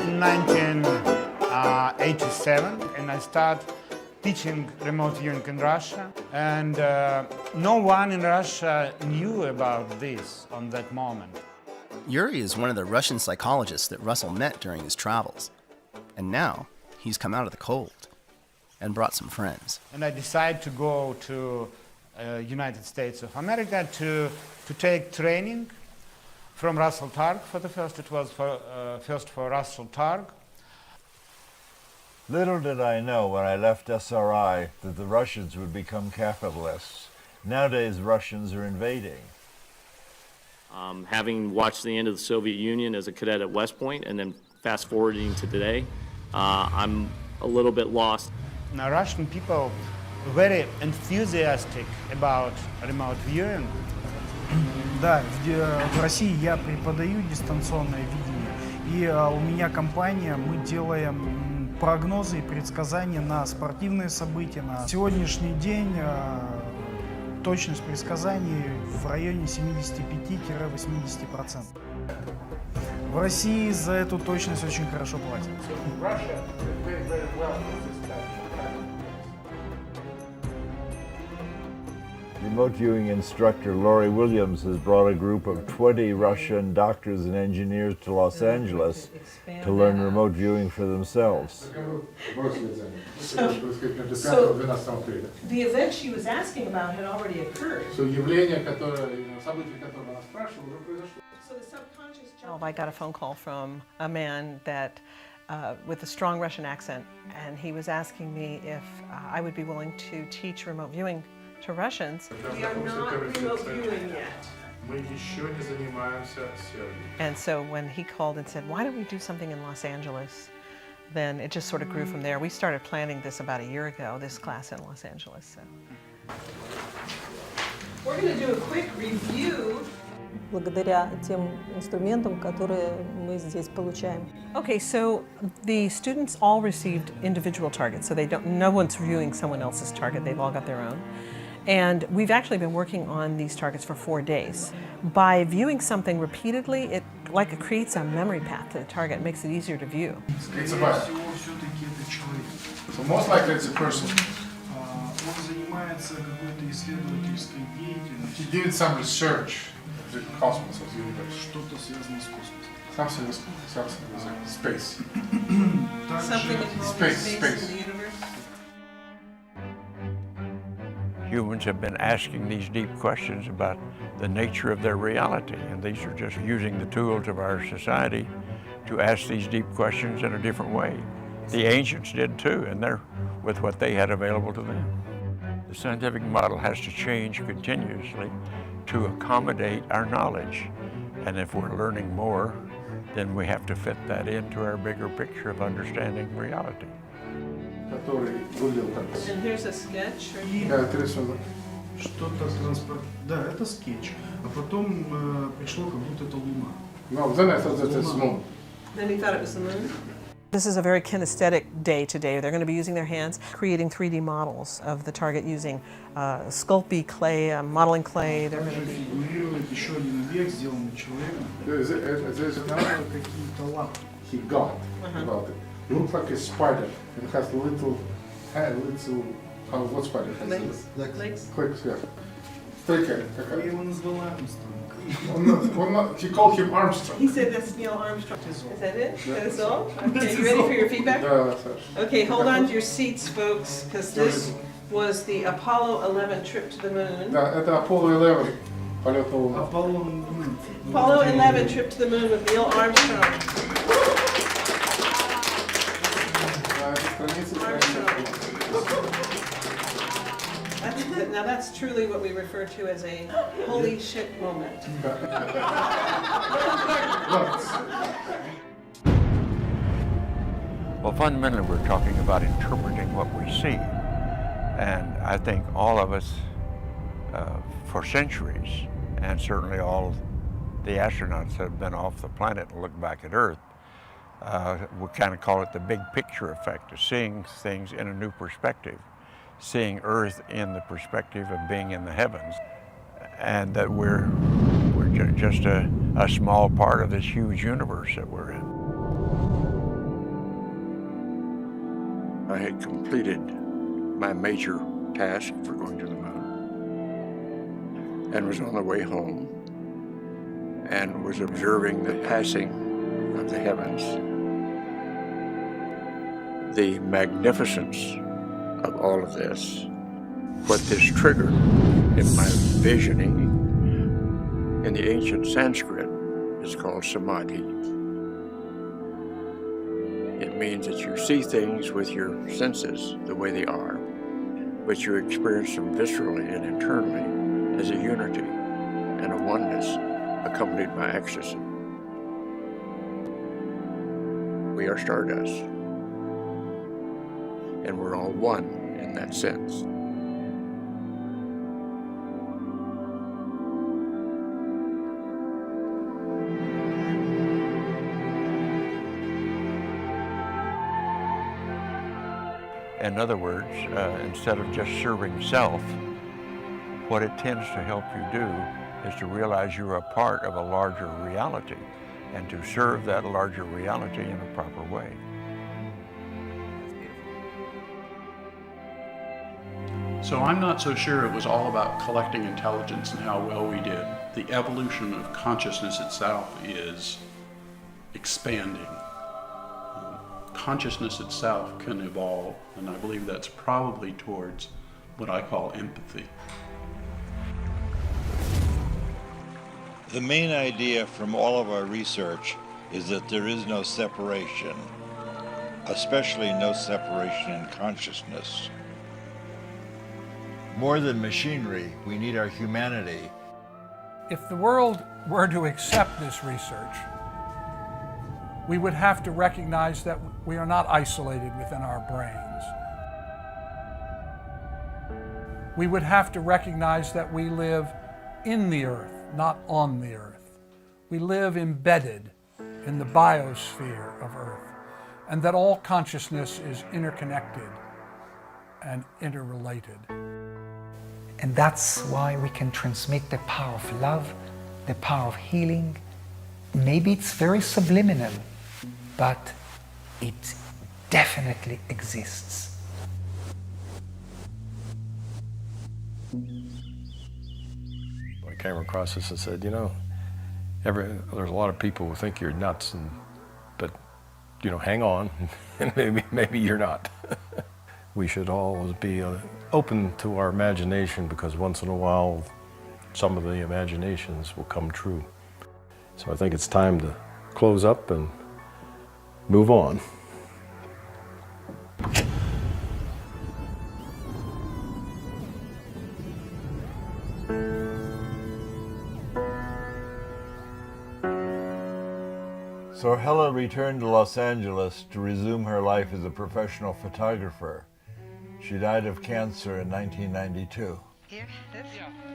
In 1987, and I started teaching remote viewing in Russia, and no one in Russia knew about this on that moment. Yuri is one of the Russian psychologists that Russell met during his travels. And now, he's come out of the cold and brought some friends. And I decided to go to United States of America to take training from Russell Targ for the first. It was first for Russell Targ. Little did I know when I left SRI that the Russians would become capitalists. Nowadays, Russians are invading. Having watched the end of the Soviet Union as a cadet at West Point and then fast forwarding to today, I'm a little bit lost. Now, Russian people are very enthusiastic about remote viewing. Да, в России я преподаю дистанционное видение, и у меня компания, мы делаем прогнозы и предсказания на спортивные события. На сегодняшний день точность предсказаний в районе 75-80%. В России за эту точность очень хорошо платят. Remote viewing instructor Lori Williams has brought a group of 20 Russian doctors and engineers to Los Angeles to learn remote viewing for themselves. So the event she was asking about had already occurred. So the subconscious. I got a phone call from a man that with a strong Russian accent, and he was asking me if I would be willing to teach remote viewing to Russians. We are not remote viewing yet. And so when he called and said, why don't we do something in Los Angeles? Then it just sort of grew from there. We started planning this about a year ago, this class in Los Angeles. So. We're going to do a quick review. Благодаря тем инструментам, которые мы здесь получаем. Okay, so the students all received individual targets, so no one's viewing someone else's target, they've all got their own. And we've actually been working on these targets for 4 days. By viewing something repeatedly, it creates a memory path to the target, it makes it easier to view. It's a bot. So most likely it's a person. Он занимается какой-то исследовательской деятельностью. He did some research in the cosmos of the universe. Что-то связано с космосом. Something with space. Something involving space in the universe. Humans have been asking these deep questions about the nature of their reality, and these are just using the tools of our society to ask these deep questions in a different way. The ancients did too, and they're with what they had available to them. The scientific model has to change continuously to accommodate our knowledge, and if we're learning more, then we have to fit that into our bigger picture of understanding reality. And here's a sketch. Что-то транспорт. Да, это скетч. А потом пришло, как будто это Луна. No, then I thought that it's moon. Then he thought it was the moon. This is a very kinesthetic day today. They're going to be using their hands, creating 3D models of the target using Sculpey clay, modeling clay. They're going to be... Еще один объект, сделанный человеком. There's another какие-то лапы. He got about it. It looks like a spider. It has little, what spider has? Legs. Clicks, yeah. Take Я его назвал Армстронг. He called him Armstrong. He said that's Neil Armstrong. Is that it? That is all? Okay, you ready for your feedback? Okay, hold on to your seats, folks, because this was the Apollo 11 trip to the moon. Да, это Apollo 11. Полет на Луну. Apollo 11 trip to the moon with Neil Armstrong. Now that's truly what we refer to as a holy shit moment. Well, fundamentally, we're talking about interpreting what we see. And I think all of us, for centuries, and certainly all the astronauts that have been off the planet and look back at Earth, we kind of call it the big picture effect of seeing things in a new perspective, seeing Earth in the perspective of being in the heavens, and that we're just a small part of this huge universe that we're in. I had completed my major task for going to the moon and was on the way home and was observing the passing of the heavens. The magnificence of all of this, what this triggered in my visioning in the ancient Sanskrit is called samadhi. It means that you see things with your senses the way they are, but you experience them viscerally and internally as a unity and a oneness accompanied by ecstasy. We are stardust, and we're all one in that sense. In other words, instead of just serving self, what it tends to help you do is to realize you're a part of a larger reality and to serve that larger reality in a proper way. So I'm not so sure it was all about collecting intelligence and how well we did. The evolution of consciousness itself is expanding. Consciousness itself can evolve, and I believe that's probably towards what I call empathy. The main idea from all of our research is that there is no separation, especially no separation in consciousness. More than machinery, we need our humanity. If the world were to accept this research, we would have to recognize that we are not isolated within our brains. We would have to recognize that we live in the earth, not on the earth. We live embedded in the biosphere of Earth, and that all consciousness is interconnected and interrelated. And that's why we can transmit the power of love, the power of healing. Maybe it's very subliminal, but it definitely exists. I came across this and said, you know, there's a lot of people who think you're nuts, but you know, hang on, and maybe you're not. We should always be open to our imagination, because once in a while, some of the imaginations will come true. So I think it's time to close up and move on. So Hella returned to Los Angeles to resume her life as a professional photographer. She died of cancer in 1992.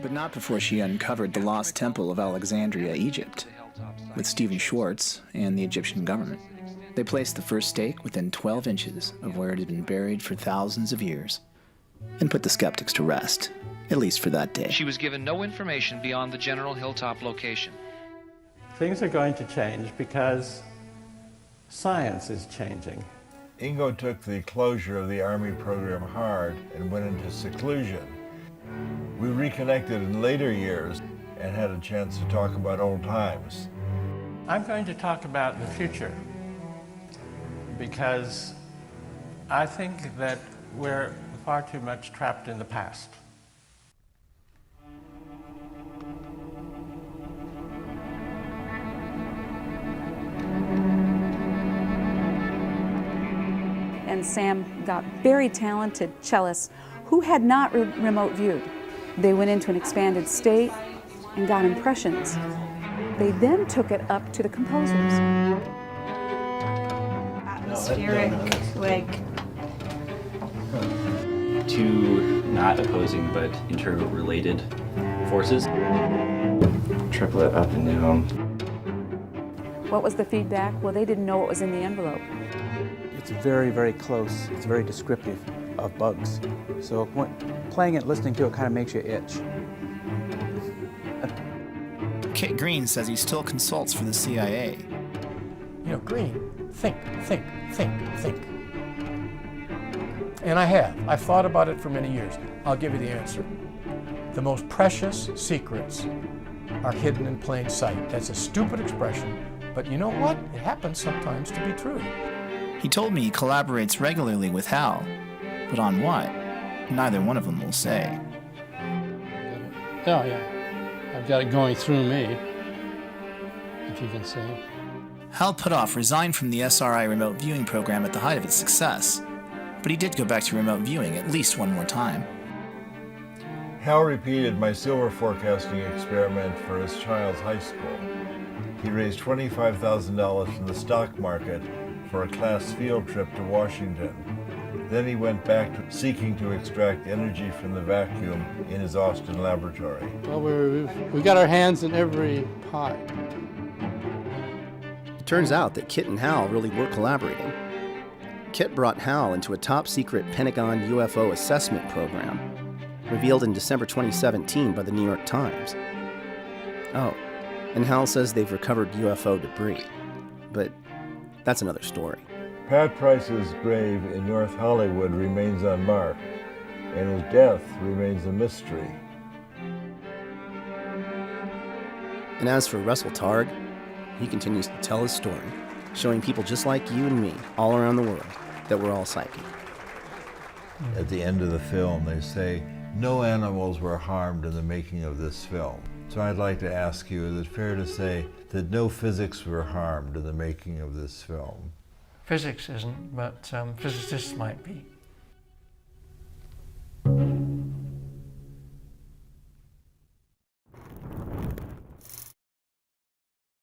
But not before she uncovered the lost temple of Alexandria, Egypt, with Stephen Schwartz and the Egyptian government. They placed the first stake within 12 inches of where it had been buried for thousands of years, and put the skeptics to rest, at least for that day. She was given no information beyond the general hilltop location. Things are going to change because science is changing. Ingo took the closure of the Army program hard and went into seclusion. We reconnected in later years and had a chance to talk about old times. I'm going to talk about the future because I think that we're far too much trapped in the past. And Sam got very talented cellists who had not remote viewed. They went into an expanded state and got impressions. They then took it up to the composers. Atmospheric, like... Two not opposing but interrelated forces. Triplet up and down. What was the feedback? Well, they didn't know what was in the envelope. It's very, very close. It's very descriptive of bugs. So playing it, listening to it kind of makes you itch. Kit Green says he still consults for the CIA. You know, Green, think. And I have. I've thought about it for many years. I'll give you the answer. The most precious secrets are hidden in plain sight. That's a stupid expression, but you know what? It happens sometimes to be true. He told me he collaborates regularly with Hal, but on what? Neither one of them will say. Oh, yeah. I've got it going through me, if you can say. Hal Puthoff resigned from the SRI remote viewing program at the height of its success, but he did go back to remote viewing at least one more time. Hal repeated my silver forecasting experiment for his child's high school. He raised $25,000 from the stock market for a class field trip to Washington. Then he went back to seeking to extract energy from the vacuum in his Austin laboratory. Well, we've got our hands in every pie. It turns out that Kit and Hal really were collaborating. Kit brought Hal into a top-secret Pentagon UFO assessment program, revealed in December 2017 by the New York Times. Oh, and Hal says they've recovered UFO debris. But that's another story. Pat Price's grave in North Hollywood remains unmarked, and his death remains a mystery. And as for Russell Targ, he continues to tell his story, showing people just like you and me all around the world that we're all psychic. At the end of the film, they say, no animals were harmed in the making of this film. So I'd like to ask you, is it fair to say that no physics were harmed in the making of this film? Physics isn't, but physicists might be.